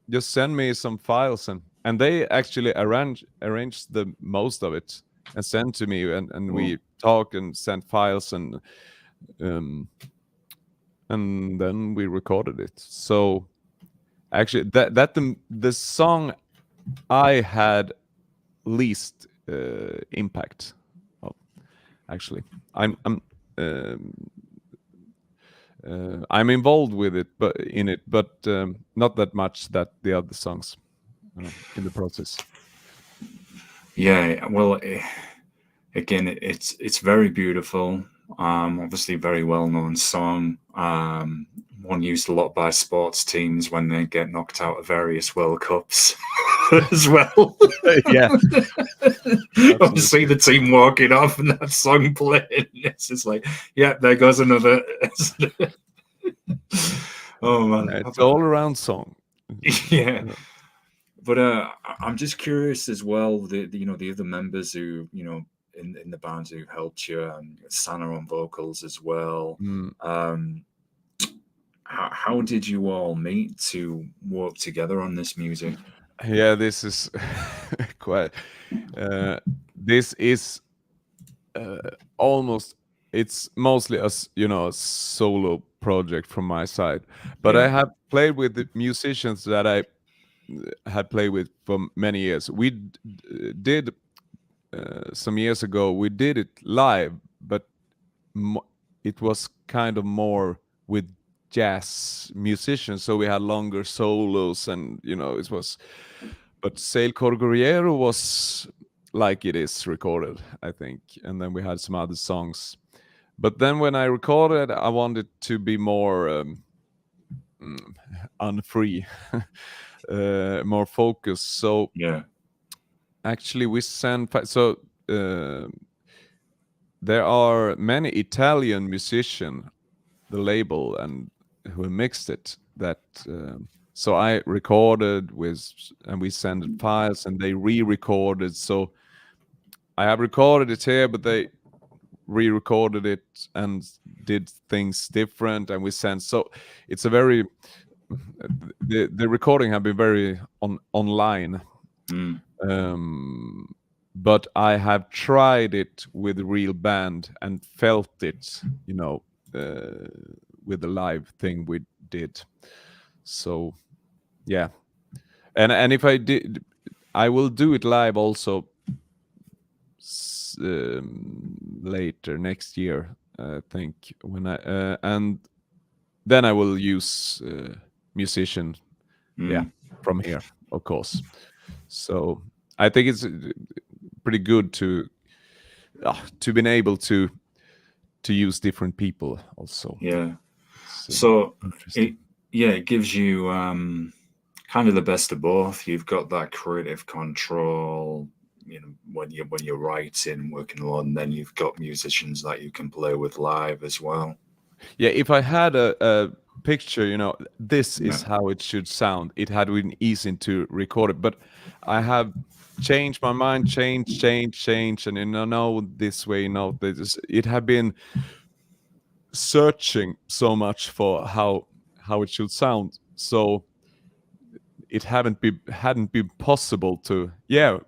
just send me some files, and they actually arranged the most of it and sent to me, and we talk and sent files, um and then we recorded it. So actually, the song I had least impact of. Actually, um, I'm involved with it, but not that much that the other songs in the process. Yeah. Well, again, it's very beautiful. Obviously, very well known song. One used a lot by sports teams when they get knocked out of various World Cups as well. Yeah, Obviously, the team walking off and that song playing. It's just like, yeah, there goes another. Oh man, it's all around song. yeah. But I'm just curious as well. The other members who in the band who helped you, and Sana on vocals as well. How did you all meet to work together on this music? Yeah, this is quite. This is almost. It's mostly a solo project from my side, but I have played with the musicians that I had played with for many years. We did some years ago. We did it live, but it was kind of more with jazz musicians, so we had longer solos, and it was. But Sail Corgoriero was like it is recorded, I think, and then we had some other songs. But then when I recorded, I wanted to be more unfree, more focused. So actually, we sent. So there are many Italian musicians, the label, and who mixed it. That so I recorded and we sent files, and they re-recorded. So I have recorded it here, but they re-recorded it and did things different, and we sent. So it's a very the recording have been very online. But I have tried it with real band and felt it, with the live thing we did. So yeah, and if I did, I will do it live also later next year, I think, when I and then I will use musician, yeah, from here, of course. So I think it's pretty good to been able to use different people also. Yeah. So So interesting. it gives you kind of the best of both. You've got that creative control, you know, when you're writing, working alone. Then you've got musicians that you can play with live as well. Yeah, if I had a picture, this Yeah. is how it should sound, it had been easy to record it. But I have changed my mind, change, and no, this way, no, this. It had been searching so much for how it should sound. So it hadn't been possible to,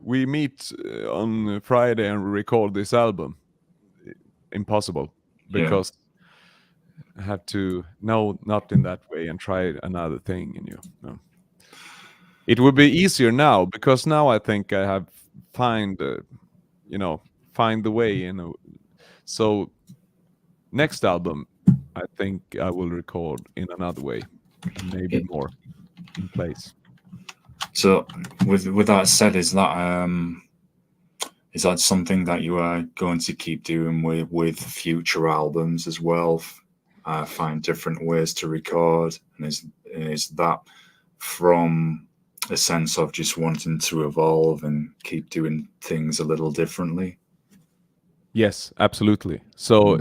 we meet on Friday and record this album. Impossible, Yeah. because I have to no, not in that way, and try another thing. And it would be easier now, because now I think I have find find the way. So next album, I think I will record in another way, and maybe It- more in place. So with that said, is that something that you are going to keep doing with future albums as well? Find different ways to record, and is that from a sense of just wanting to evolve and keep doing things a little differently? Yes, absolutely. So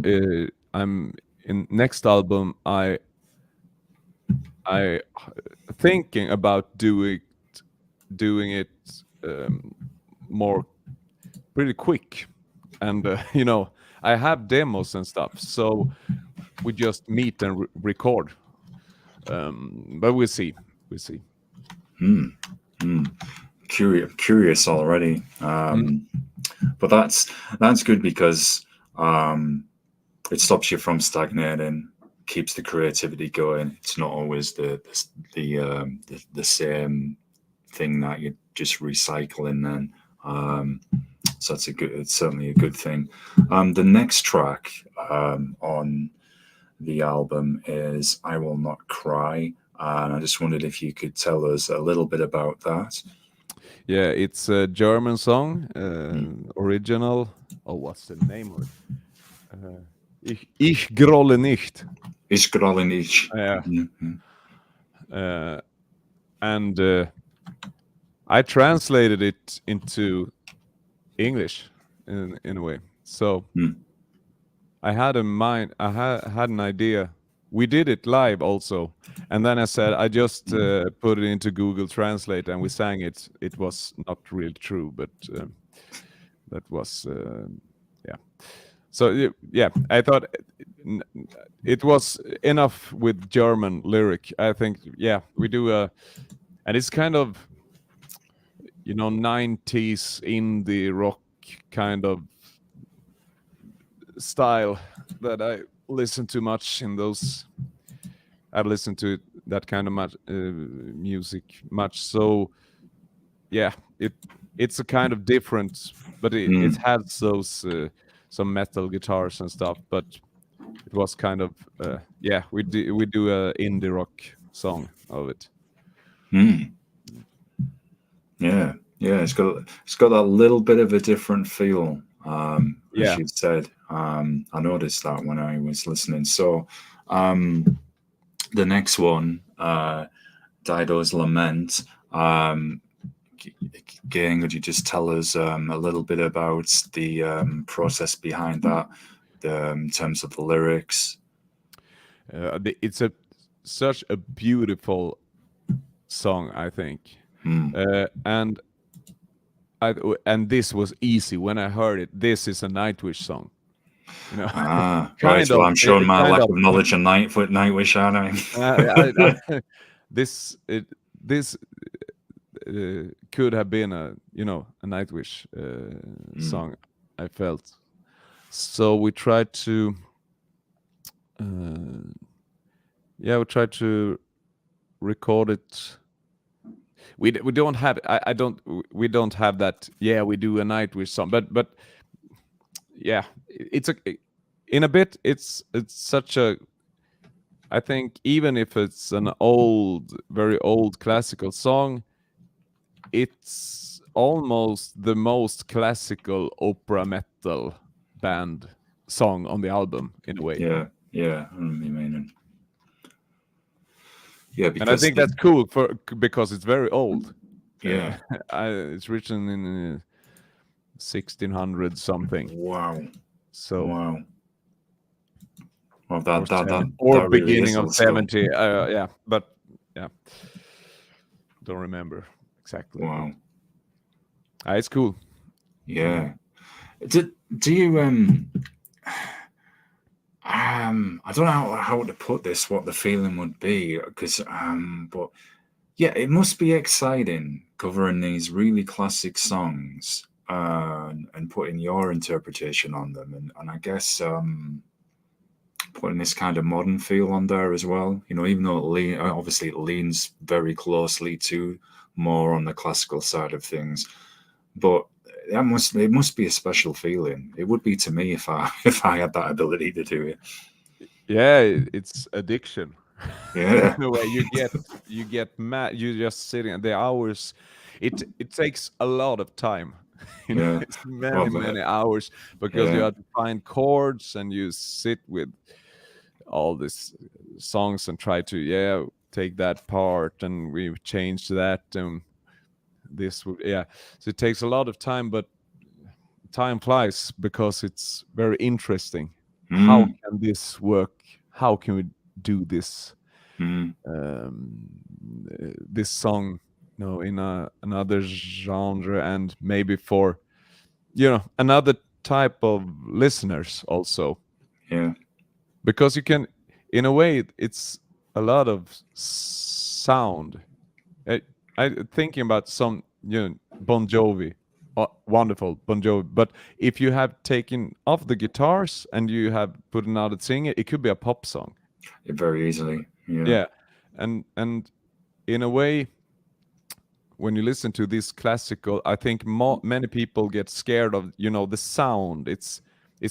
I'm in next album. I thinking about doing it more pretty quick, and I have demos and stuff, so we just meet and record. But we'll see. Curious already. But that's good, because it stops you from stagnating, keeps the creativity going. It's not always the same thing that you're just recycling then. So it's certainly a good thing. The next track on the album is "I Will Not Cry," and I just wondered if you could tell us a little bit about that. Yeah, it's a German song, original. Oh, what's the name of it? Ich grolle nicht. Ich grolle nicht. Yeah. Mhm. And I translated it into English in a way. So I had a mind. I had an idea. We did it live also, and then I said I just put it into Google Translate, and we sang it. It was not really true, but that was yeah. So yeah, I thought it was enough with German lyric. I think we do and it's kind of 90s indie rock kind of style that I listen to much in those. I've listened to that kind of music much. So yeah, it's a kind of different, but it has those some metal guitars and stuff. But it was kind of we do a indie rock song of it. Yeah, it's got that little bit of a different feel. As you said, I noticed that when I was listening. So, the next one, Dido's Lament. Again, could you just tell us a little bit about the process behind that, in terms of the lyrics? It's such a beautiful song, I think, and this was easy when I heard it. This is a Nightwish song, Right. Well, I'm showing my lack of knowledge on Nightwish, aren't I? This could have been a Nightwish song, I felt. So we tried to Yeah, we tried to record it. We don't have I don't we don't have that. Yeah, we do a Nightwish song, but yeah, it's a in a bit. It's such a. I think even if it's an old, very old classical song, it's almost the most classical opera metal band song on the album in a way. Yeah, yeah, I know what you mean. Yeah, And I because think that's cool because it's very old. yeah, It's written in 1600 something. wow, So wow. Well, or that really beginning is of old school. 70. Yeah, but yeah, don't remember exactly. Wow. It's cool. Yeah. Do you I don't know how to put this, what the feeling would be, because but yeah, it must be exciting covering these really classic songs and putting your interpretation on them, and I guess putting this kind of modern feel on there as well. You know, even though obviously it leans very closely to more on the classical side of things, but it must be a special feeling. It would be to me if I if I had that ability to do it. Yeah, it's addiction. Yeah, In a way, you get mad. You're just sitting the hours. It takes a lot of time. You know, yeah, it's many well, many hours because you yeah, have to find chords and you sit with all these songs and try to take that part and we change that and this would so it takes a lot of time, but time flies because it's very interesting. How mm, can this work? How can we do this mm, this song, in another genre, and maybe for another type of listeners also, yeah, because you can, in a way, it's a lot of sound. I thinking about some, Bon Jovi, wonderful Bon Jovi. But if you have taken off the guitars and you have put another singer, it could be a pop song. it very easily. Yeah, Yeah, and in a way, when you listen to this classical, I think many people get scared of the sound. It's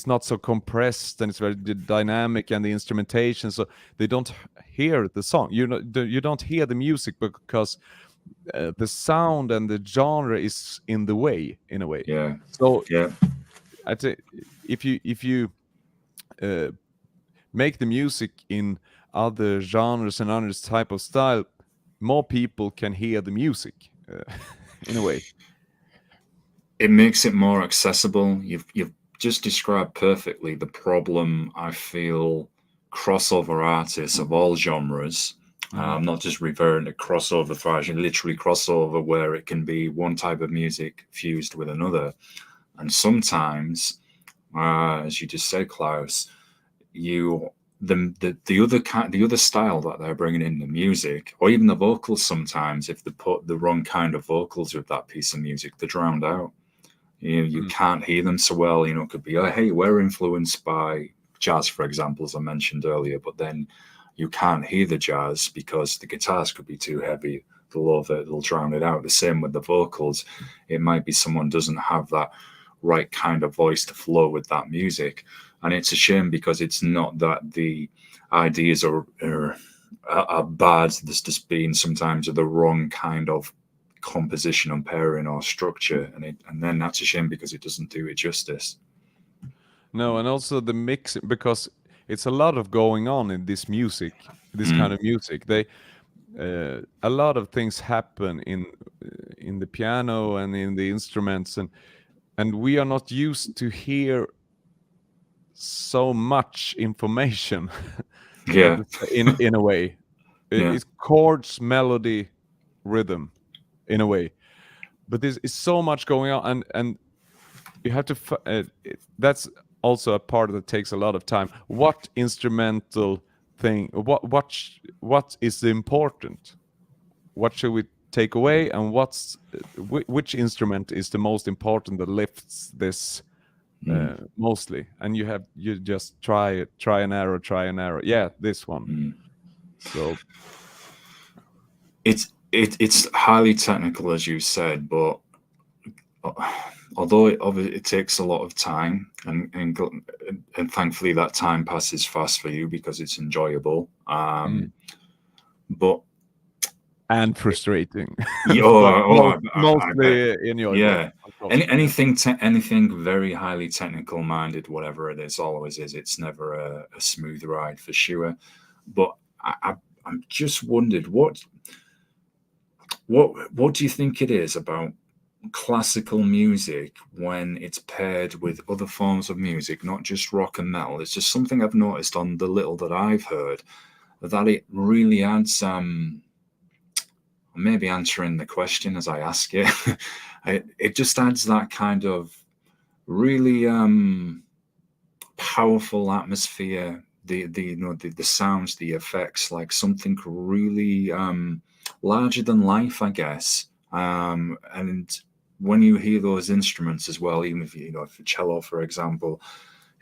not so compressed and it's very dynamic and the instrumentation, so they don't hear the song. You don't hear the music because the sound and the genre is in the way, in a way. yeah, So yeah, I think if you uh, make the music in other genres and other type of style, more people can hear the music, in a way. it makes it more accessible. You've just described perfectly the problem I feel crossover artists of all genres. I'm not just referring to crossover fashion, literally crossover where it can be one type of music fused with another. And sometimes, as you just said, Klaus, you the other style that they're bringing in the music, or even the vocals. Sometimes, if they put the wrong kind of vocals with that piece of music, they're drowned out. You can't hear them so well. It could be, oh, hey, we're influenced by jazz, for example, as I mentioned earlier, but then you can't hear the jazz because the guitars could be too heavy. They'll drown it out. The same with the vocals. It might be someone doesn't have that right kind of voice to flow with that music. And it's a shame because it's not that the ideas are bad. There's just been sometimes the wrong kind of composition and pairing or structure, and then that's a shame because it doesn't do it justice. No, and also the mix, because it's a lot of going on in this music, this kind of music. A lot of things happen in the piano and in the instruments, and we are not used to hear so much information. Yeah, in a way, yeah, it's chords, melody, rhythm, in a way, but there's is so much going on, and you have to that's also a part that takes a lot of time. What instrumental thing, what is important, what should we take away, and which instrument is the most important that lifts this mostly, and you just try and error, yeah, this one. So it's highly technical, as you said, but although it takes a lot of time, and thankfully that time passes fast for you because it's enjoyable. But and frustrating, but mostly enjoyable. yeah. Anything very highly technical minded, whatever it is, always is. It's never a smooth ride for sure. But I'm just wondered what do you think it is about classical music when it's paired with other forms of music, not just rock and metal? It's just something I've noticed on the little that I've heard, that it really adds. Maybe answering the question as I ask it, it just adds that kind of really powerful atmosphere. The sounds, the effects, like something really larger than life, I guess. And when you hear those instruments as well, even if if a cello, for example,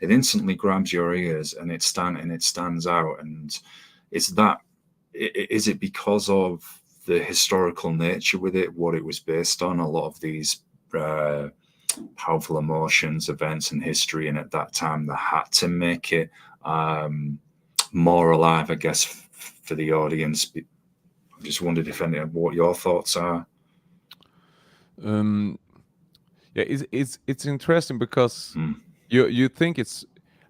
it instantly grabs your ears and it stands out. And is it because of the historical nature with it, what it was based on, a lot of these powerful emotions, events, and history, and at that time they had to make it more alive, I guess, for the audience. I just wondered what your thoughts are. Yeah, it's interesting because you think it's.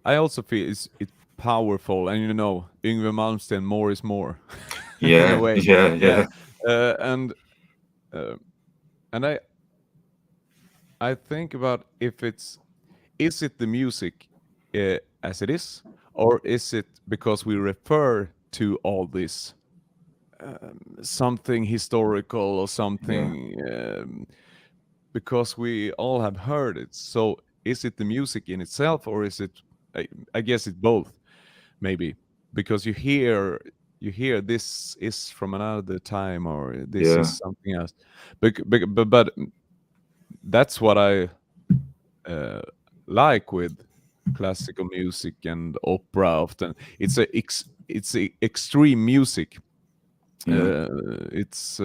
I also feel it's powerful, and Yngwie Malmsteen, more is more. In a way, yeah. And I think about if is it the music as it is, or is it because we refer to all this something historical or something because we all have heard it. So is it the music in itself, or is it? I guess it's both, maybe, because you hear this is from another time, or this is something else. But that's what I like with classical music and opera. Often it's extreme music. It's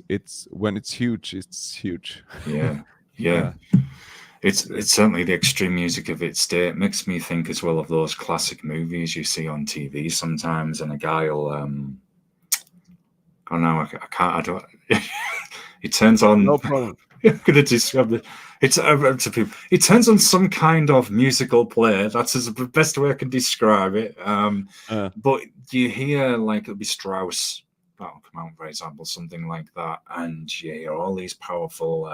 it's when it's huge, it's huge. Yeah. It's certainly the extreme music of its day. It makes me think as well of those classic movies you see on TV sometimes, and a guy will oh no, I can't. I don't. He turns on. No problem. I'm going to describe it. It's to people. He turns on some kind of musical play. That's the best way I can describe it. But you hear, like, it'll be Strauss that'll come out, for example, something like that, and you hear all these powerful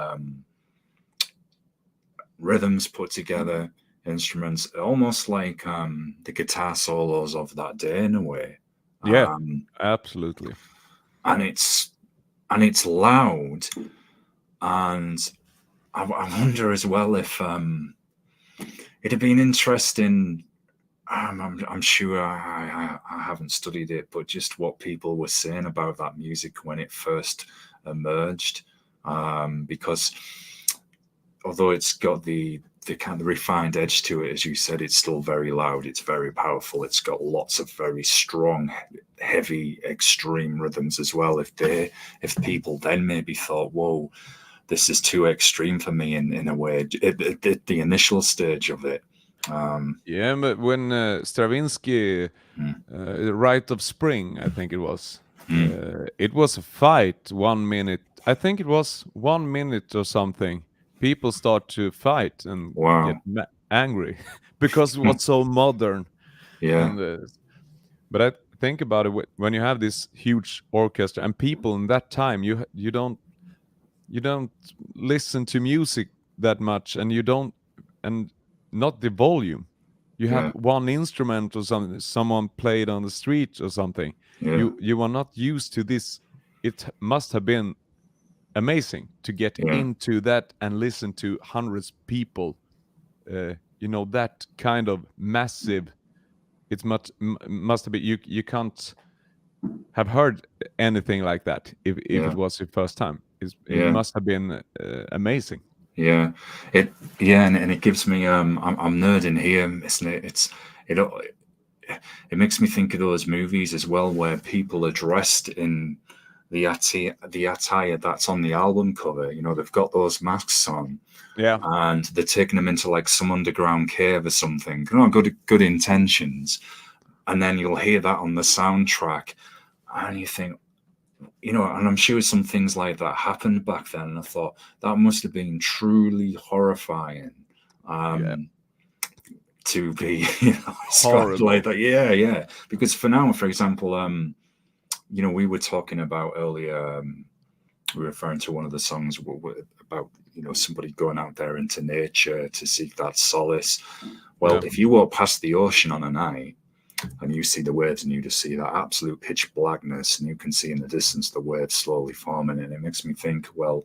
rhythms put together, instruments, almost like the guitar solos of that day in a way. Yeah, absolutely. And it's loud, and I wonder as well if it'd have been interesting. I'm sure I haven't studied it, but just what people were saying about that music when it first emerged, because although it's got the kind of refined edge to it, as you said, it's still very loud. It's very powerful. It's got lots of very strong, heavy, extreme rhythms as well. If people then maybe thought, "Whoa, this is too extreme for me," in a way, at the initial stage of it. Yeah, but when Stravinsky, Rite of Spring, I think it was a fight. 1 minute, I think it was 1 minute or something. People start to fight and get angry because it was so modern. Yeah. But I think about it, when you have this huge orchestra and people in that time, you don't listen to music that much, and not the volume. You have one instrument or something, someone played on the street or something. You are not used to this. It must have been amazing to get into that and listen to hundreds of people. That kind of massive. It must have been. You can't have heard anything like that if it was your first time. It must have been amazing. And it gives me I'm nerding here, isn't it? it makes me think of those movies as well, where people are dressed in the attire that's on the album cover. You know, they've got those masks on, Yeah. and they're taking them into like some underground cave or something. You know, good intentions, and then you'll hear that on the soundtrack, and you think, you know, and I'm sure some things like that happened back then, and I thought that must have been truly horrifying. Yeah. To be, you know, Horrible. like that. Yeah. Because for now, for example, you know, we were talking about earlier, we were referring to one of the songs about, you know, somebody going out there into nature to seek that solace. Well, Yeah. if you walk past the ocean on a night and you see the waves and you just see that absolute pitch blackness, and you can see in the distance the waves slowly forming, and it makes me think, well,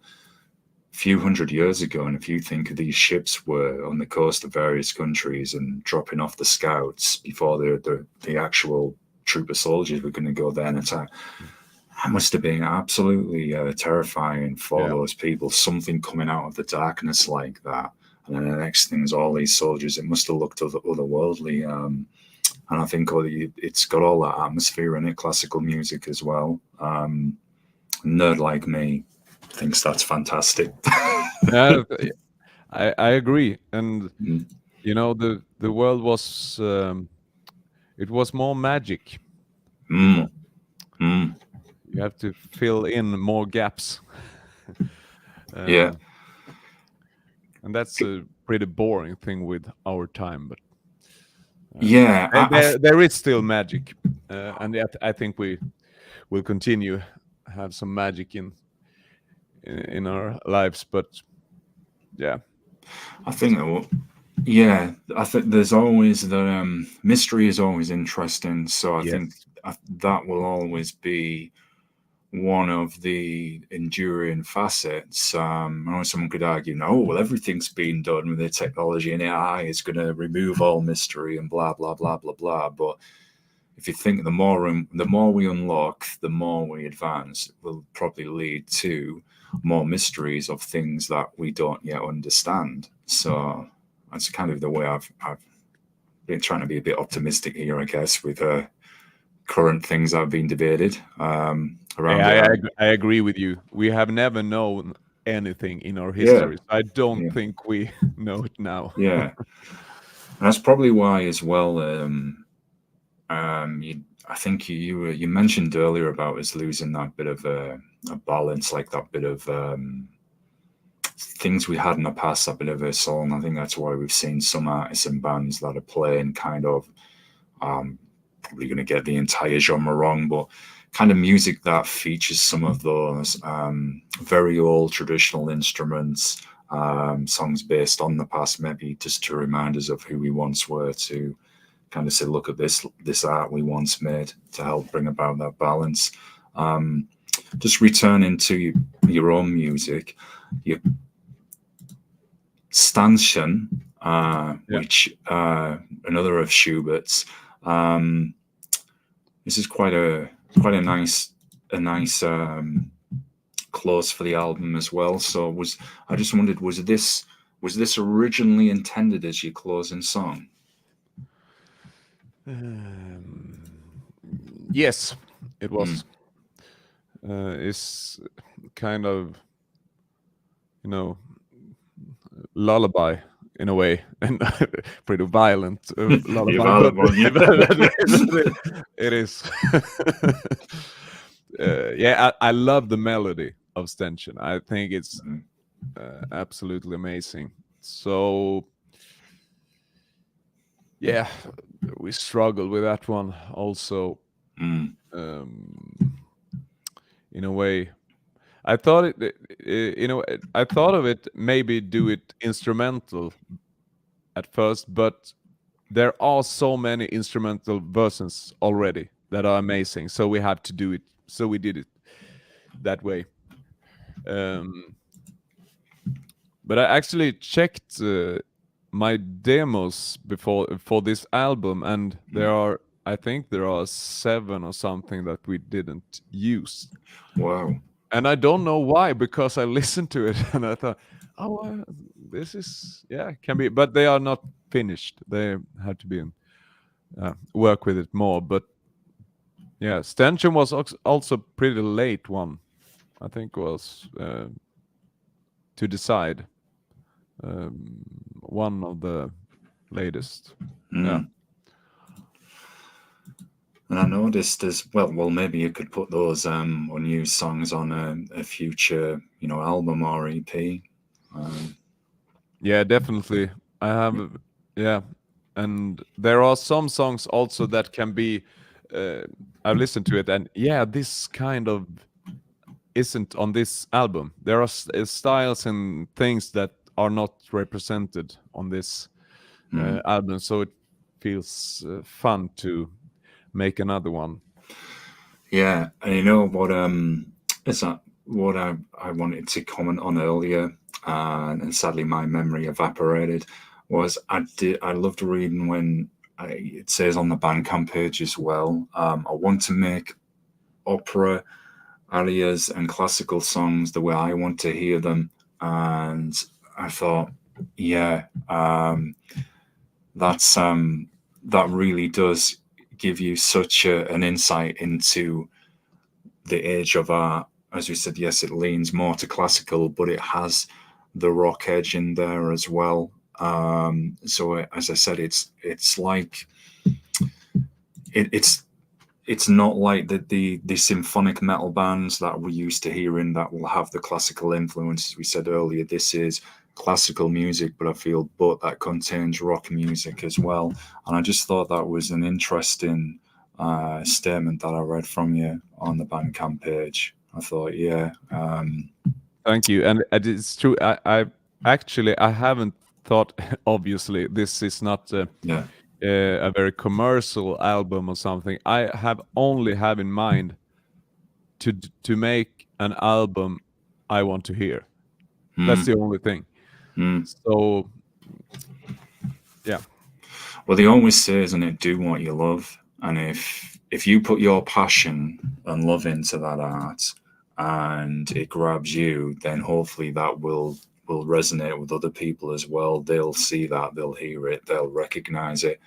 a few hundred years ago, and if you think of these ships were on the coast of various countries and dropping off the scouts before the actual troop of soldiers were going to go there and attack, that must have been absolutely terrifying for those people. Something coming out of the darkness like that, and then the next thing is all these soldiers. It must have looked otherworldly, and I think it's got all that atmosphere in it, classical music as well. Nerd like me thinks that's fantastic. I agree, and you know, the world was it was more magic. You have to fill in more gaps. Yeah, and that's a pretty boring thing with our time, but yeah, there is still magic, and yet I think we will continue have some magic in our lives, but yeah, I think there's always the mystery is always interesting. So I think that will always be one of the enduring facets. I know someone could argue, no, well, everything's been done with the technology, and AI is going to remove all mystery and blah blah blah blah blah. But if you think the more we unlock, the more we advance, it will probably lead to more mysteries of things that we don't yet understand. So that's kind of the way I've been trying to be a bit optimistic here, I guess, with current things that have been debated around. I agree with you. We have never known anything in our history. I don't think we know it now. Yeah, and that's probably why as well. I think you mentioned earlier about us losing that bit of a balance, like that bit of things we had in the past, that bit of a song. I think that's why we've seen some artists and bands that are playing kind of probably going to get the entire genre wrong, but kind of music that features some of those very old traditional instruments, songs based on the past, maybe just to remind us of who we once were, to kind of say, look at this art we once made, to help bring about that balance. Just returning to your own music, your Stanchen, which another of Schubert's. This is quite a nice close for the album as well. So I just wondered, was this originally intended as your closing song? Yes, it was. It's kind of, you know, lullaby in a way, and pretty violent lullaby. It is. I love the melody of Stenchen. I think it's absolutely amazing. So yeah, we struggled with that one also. In a way, I thought I thought of it, maybe do it instrumental at first, but there are so many instrumental versions already that are amazing, so we have to do it. So we did it that way. But I actually checked my demos for this album, and I think there are 7 or something that we didn't use. Wow. And I don't know why, because I listened to it and I thought, this is, can be, but they are not finished. They had to be work with it more. But yeah, Stention was also pretty late one. I think was To Decide, one of the latest. Yeah. And I noticed as well. Well, maybe you could put those unused songs on a future, album or EP. Yeah, definitely. I have, yeah, and there are some songs also that can be. I've listened to it, and yeah, this kind of isn't on this album. There are styles and things that are not represented on this album, so it feels fun to make another one. Yeah, and you know what? Is that what I wanted to comment on earlier? And sadly, my memory evaporated. I loved reading when it says on the Bandcamp page as well. I want to make opera arias and classical songs the way I want to hear them, and I thought, yeah, that really does give you such an insight into the age of art. As we said, yes, it leans more to classical, but it has the rock edge in there as well. So as I said, it's like it's not like the symphonic metal bands that we're used to hearing that will have the classical influences. We said earlier, this is classical music, but I feel that contains rock music as well. And I just thought that was an interesting statement that I read from you on the Bandcamp page. I thought, yeah. Thank you, and it's true. I actually I haven't thought. Obviously, this is not a very commercial album or something. I have only have in mind to make an album I want to hear. That's the only thing. So, yeah. Well, they always say, isn't it, do what you love. And if you put your passion and love into that art and it grabs you, then hopefully that will resonate with other people as well. They'll see that, they'll hear it, they'll recognize it.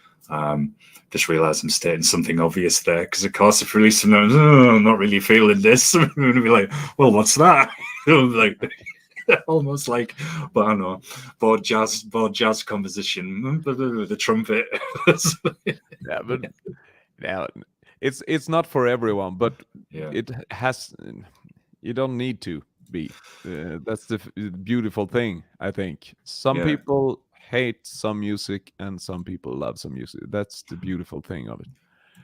Just realized I'm stating something obvious there, because of course if release sometimes, I'm not really feeling this. I'm going to be like, well, what's that? Like, almost like, but I don't know, board jazz composition, the trumpet. Yeah, but yeah, it's not for everyone, but Yeah. it has. You don't need to be. That's the beautiful thing. I think some people hate some music and some people love some music. That's the beautiful thing of it.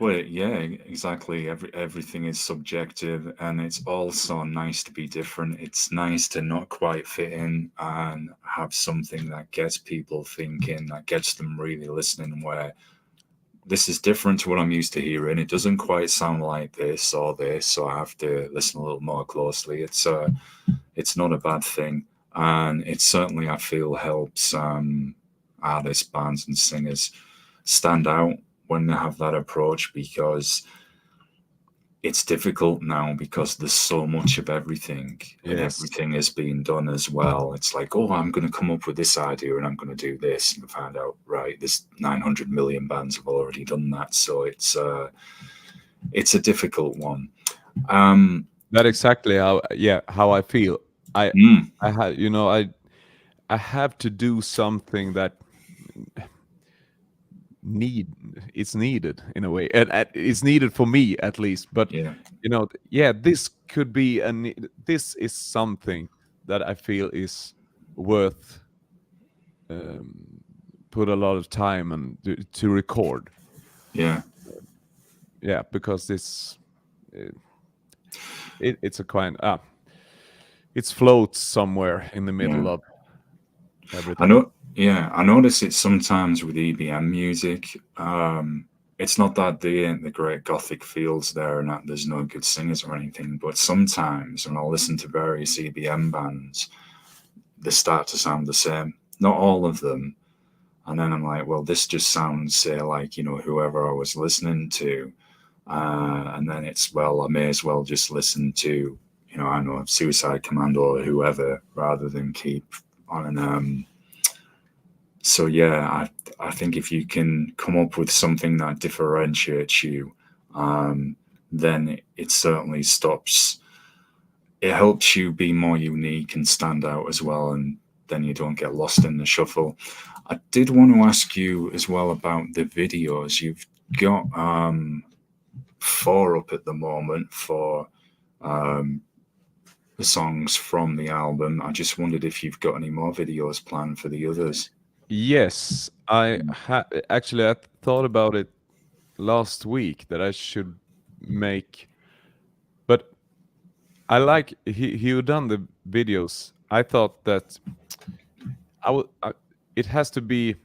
Well, yeah, exactly. Everything is subjective, and it's also nice to be different. It's nice to not quite fit in and have something that gets people thinking, that gets them really listening, where this is different to what I'm used to hearing. It doesn't quite sound like this, so I have to listen a little more closely. It's not a bad thing, and it certainly, I feel, helps artists, bands, and singers stand out when they have that approach, because it's difficult now because there's so much of everything, and everything is being done as well. It's like, oh, I'm going to come up with this idea and I'm going to do this, and find out, right, there's 900 million bands have already done that. So it's a difficult one. That's exactly how I feel. I have, I have to do something that it's needed in a way, and it's needed for me at least. But this could be this is something that I feel is worth put a lot of time and to record. Because this it's a kind it floats somewhere in the middle of everything. I notice it sometimes with EBM music. It's not that they ain't the great gothic fields there and that there's no good singers or anything, but sometimes when I listen to various EBM bands, they start to sound the same. Not all of them. And then I'm like, well, this just sounds, say, like, whoever I was listening to. And then it's, well, I may as well just listen to, I know, Suicide Commando or whoever, rather than keep on an so yeah, I think if you can come up with something that differentiates you, then it certainly stops. It helps you be more unique and stand out as well, and then you don't get lost in the shuffle. I did want to ask you as well about the videos. You've got 4 up at the moment for the songs from the album. I just wondered if you've got any more videos planned for the others. Yes, I actually I thought about it last week that I should make, but I like he who done the videos. I thought that it has to be.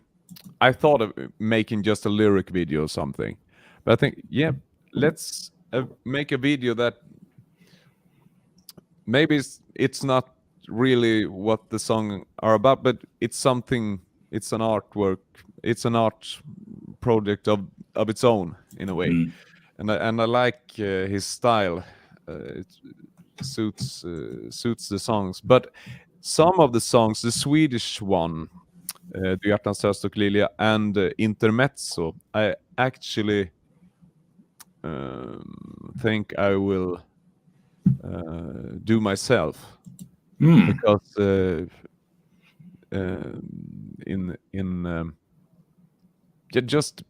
I thought of making just a lyric video or something, but I think let's make a video that maybe it's not really what the song are about, but it's something. It's an artwork. It's an art project of its own in a way, and I like his style. It suits the songs, but some of the songs, the Swedish one, Du hjärtans tröst och lilja, and Intermezzo, I actually think I will do myself, because just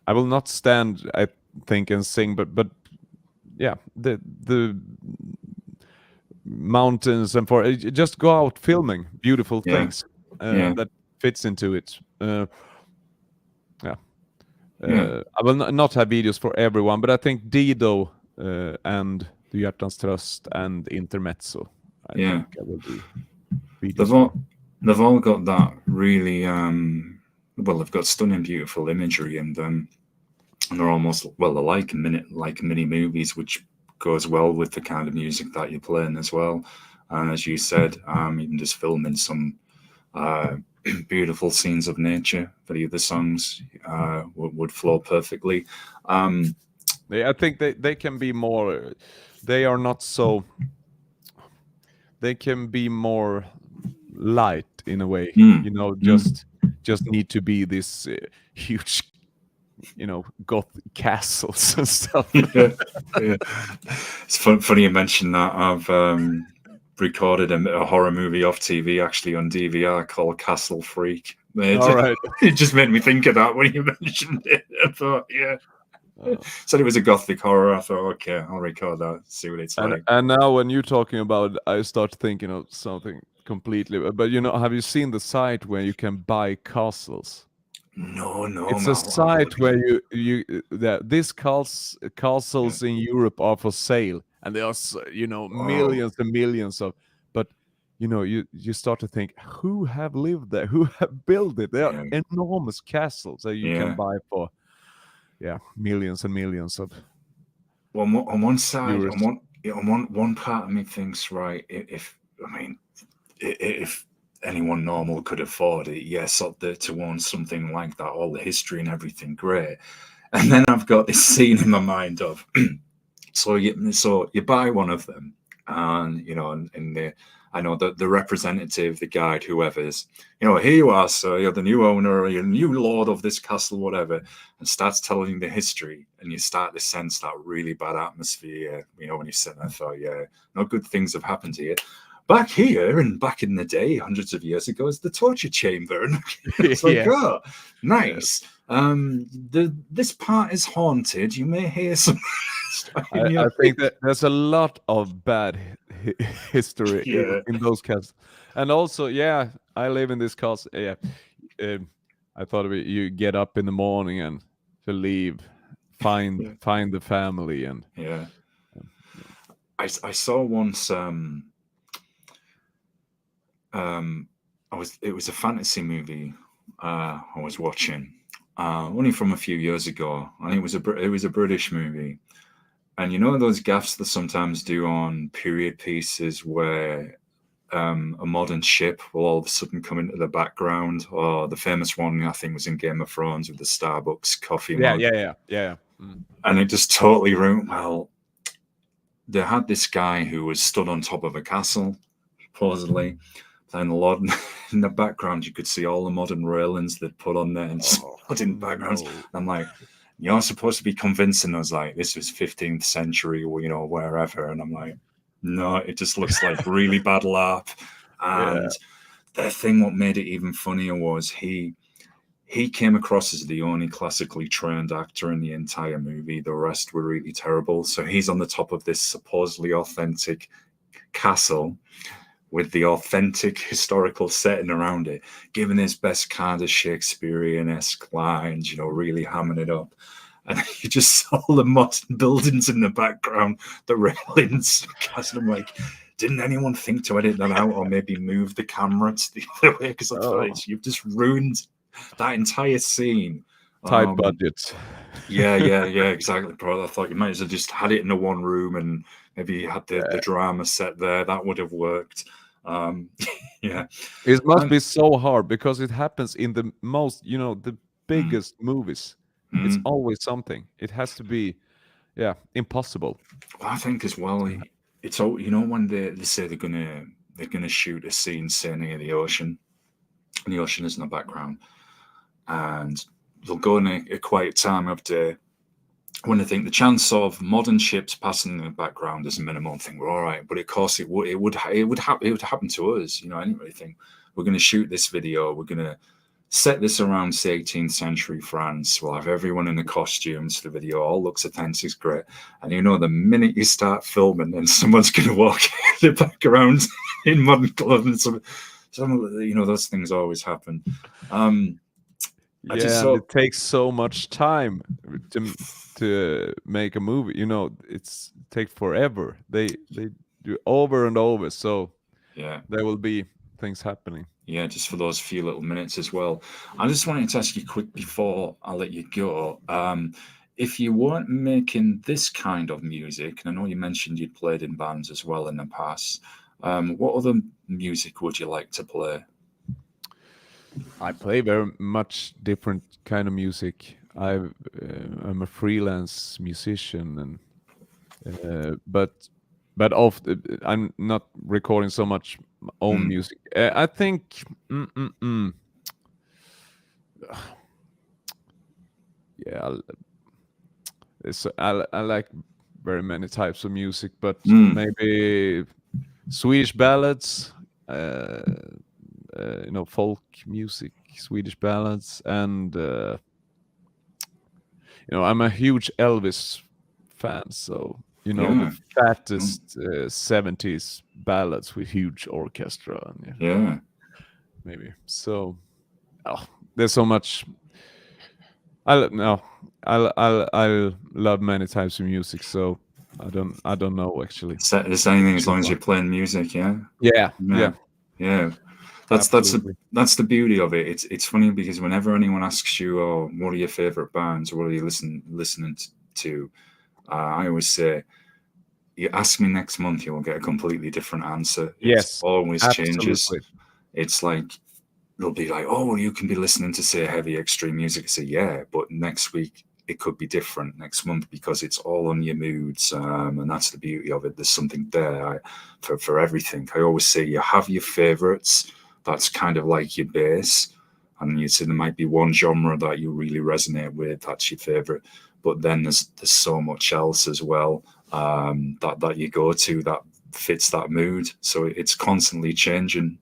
I will not stand, I think, and sing, but yeah, the mountains and just go out filming beautiful things that fits into it. I will not have videos for everyone, but I think Dido and Du hjärtans tröst and Intermezzo, I think I will do videos. They've all got that really they've got stunning, beautiful imagery in them, and they're almost they're like mini movies, which goes well with the kind of music that you're playing as well. And as you said, even just filming some beautiful scenes of nature for the other songs would flow perfectly. I think they can be more. They are not so. They can be more light in a way, just need to be this huge, goth castles and stuff. It's funny you mentioned that. I've recorded a horror movie off TV, actually, on DVR called Castle Freak. All right. It just made me think of that when you mentioned it. I thought, said it was a gothic horror. I thought, okay, I'll record that, see what it's like. And now when you're talking about it, I start thinking of something completely. But have you seen the site where you can buy castles? No. It's a site where these castles in Europe are for sale, and there are millions and millions of. But you start to think, who have lived there? Who have built it? They are enormous castles that you can buy for. Millions and millions of. Well, on one side, on one part of me thinks, right, if anyone normal could afford it, yes, up there to own something like that, all the history and everything, great. And then I've got this scene in my mind of, so you buy one of them, and I know that the representative, the guide, whoever's, here you are, sir, you're the new owner, or you're the new lord of this castle, whatever, and starts telling the history, and you start to sense that really bad atmosphere, when you sit there, I thought, no good things have happened here. Back here, and back in the day, hundreds of years ago, is the torture chamber. And it's like, oh, nice. This part is haunted. You may hear some. I think that there's a lot of bad history in those castles. And also, I live in this castle. I thought of it, you get up in the morning and to leave, find the family, and I saw once. It was a fantasy movie I was watching, only from a few years ago, and it was a British movie. And those gaffes that sometimes do on period pieces where a modern ship will all of a sudden come into the background, or the famous one I think was in Game of Thrones with the Starbucks coffee mug. Yeah. And it just totally ruined. Well, they had this guy who was stood on top of a castle, supposedly. then a lot in the background you could see all the modern railings they'd put on there and just Oh, put in backgrounds. no. I'm like, you're supposed to be convincing us like this was 15th century or wherever, and I'm like, no, it just looks like really bad LARP. Yeah. And the thing what made it even funnier was he came across as the only classically trained actor in the entire movie. The rest were really terrible. So he's on the top of this supposedly authentic castle with the authentic historical setting around it, giving his best kind of Shakespearean-esque lines, really hamming it up. And you just saw the modern buildings in the background, the railings. And I'm like, didn't anyone think to edit that out or maybe move the camera to the other way? Because I thought you've just ruined that entire scene. Tight budget. Yeah, exactly. Bro, I thought you might as well just had it in the one room and maybe you had the drama set there. That would have worked. Yeah. It must be so hard because it happens in the most, the biggest movies. It's always something. It has to be, impossible. Well, I think as well, it's all when they say they're gonna shoot a scene, say near the ocean, and the ocean is in the background, and they'll go in a quiet time of day when I think the chance of modern ships passing in the background is a minimal thing. We're all right, but of course it would happen to us. I didn't really think we're going to shoot this video. We're going to set this around, say, 18th century France. We'll have everyone in the costumes for the video. All looks authentic, it's great. And the minute you start filming, then someone's going to walk in the background in modern clothing. Some those things always happen. It takes so much time to make a movie. It's take forever. They do over and over. So there will be things happening. Yeah, just for those few little minutes as well. I just wanted to ask you quick before I let you go. If you weren't making this kind of music, and I know you mentioned you'd played in bands as well in the past, what other music would you like to play? I play very much different kind of music. I'm a freelance musician, and but I'm not recording so much my own music. I think, I like very many types of music, but maybe Swedish ballads. Folk music, Swedish ballads, and I'm a huge Elvis fan, so the fattest 70s ballads with huge orchestra. And, maybe so. There's so much. I love many types of music, so I don't know actually. There's anything as long as you're playing music, yeah. That's the beauty of it. It's funny because whenever anyone asks you, "Oh, what are your favorite bands? Or what are you listening to?" I always say, "You ask me next month, you'll get a completely different answer." Yes, it always changes. Absolutely. It's like they'll be like, "Oh, well, you can be listening to say heavy extreme music." I say, "Yeah," but next week it could be different next month because it's all on your moods, and that's the beauty of it. There's something there for everything. I always say you have your favorites. That's kind of like your base, and you say there might be one genre that you really resonate with. That's your favorite, but then there's so much else as well that you go to that fits that mood. So it's constantly changing.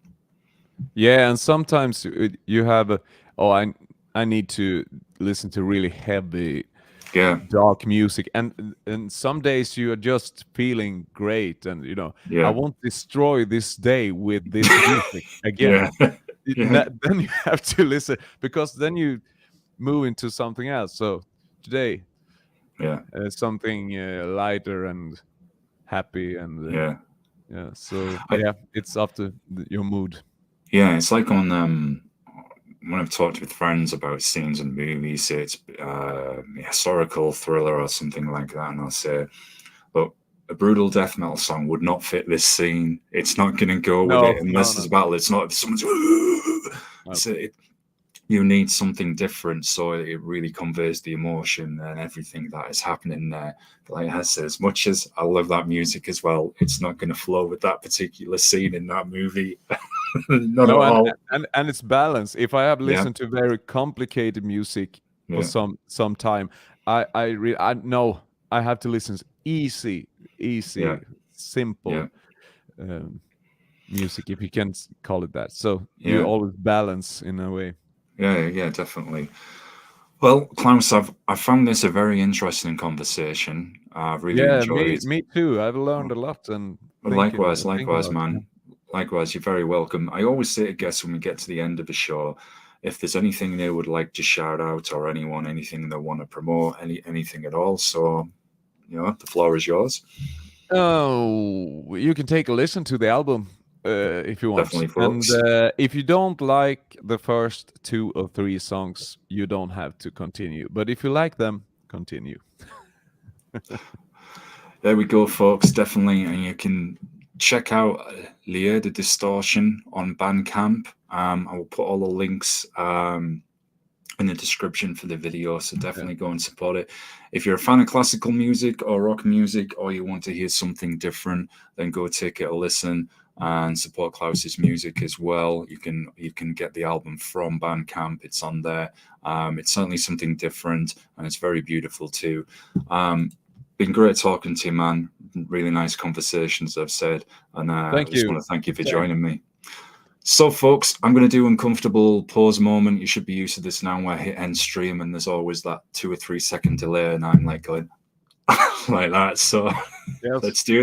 Yeah, and sometimes you have I need to listen to really heavy, dark music, and some days you are just feeling great, and I won't destroy this day with this music again. Then you have to listen, because then you move into something else. So today, something lighter and happy, and so it's up to your mood. Yeah, it's like on when I've talked with friends about scenes in movies, say it's a historical thriller or something like that, and I'll say, look, a brutal death metal song would not fit this scene. It's not going to go with it unless there's a battle. It's not if someone's. So you need something different, so it really conveys the emotion and everything that is happening there. But like I said, as much as I love that music as well, it's not going to flow with that particular scene in that movie. Not at No, all. and it's balance. If I have Yeah, listened to very complicated music for yeah, some time, I no, I have to listen to easy, yeah, yeah, simple um, music, if you can call it that. So you yeah, always balance in a way. yeah, definitely. Well, Klaus, I found this a very interesting conversation. I've really Yeah, enjoyed. me too. I've learned a lot, and Likewise, thinking likewise, about it. Yeah. man. Likewise, you're very welcome. I always say to guests when we get to the end of the show, if there's anything they would like to shout out or anything they want to promote, anything at all. So, the floor is yours. Oh, you can take a listen to the album if you want. Definitely, And folks. if you don't like the first 2 or 3 songs, you don't have to continue. But if you like them, continue. There we go, folks. Definitely, and you can check out Lier de Distortion on Bandcamp. I will put all the links in the description for the video, so definitely go and support it. If you're a fan of classical music or rock music, or you want to hear something different, then go take it a listen and support Klaus's music as well. You can get the album from Bandcamp. It's on there. It's certainly something different, and it's very beautiful too. Been great talking to you, man. Really nice conversations, I've said, and I Thank just you. want to thank you for Same. joining me. So, folks, I'm going to do uncomfortable pause moment. You should be used to this now, where I hit end stream, and there's always that 2 or 3 second delay, and I'm like going like that. So Yes. let's do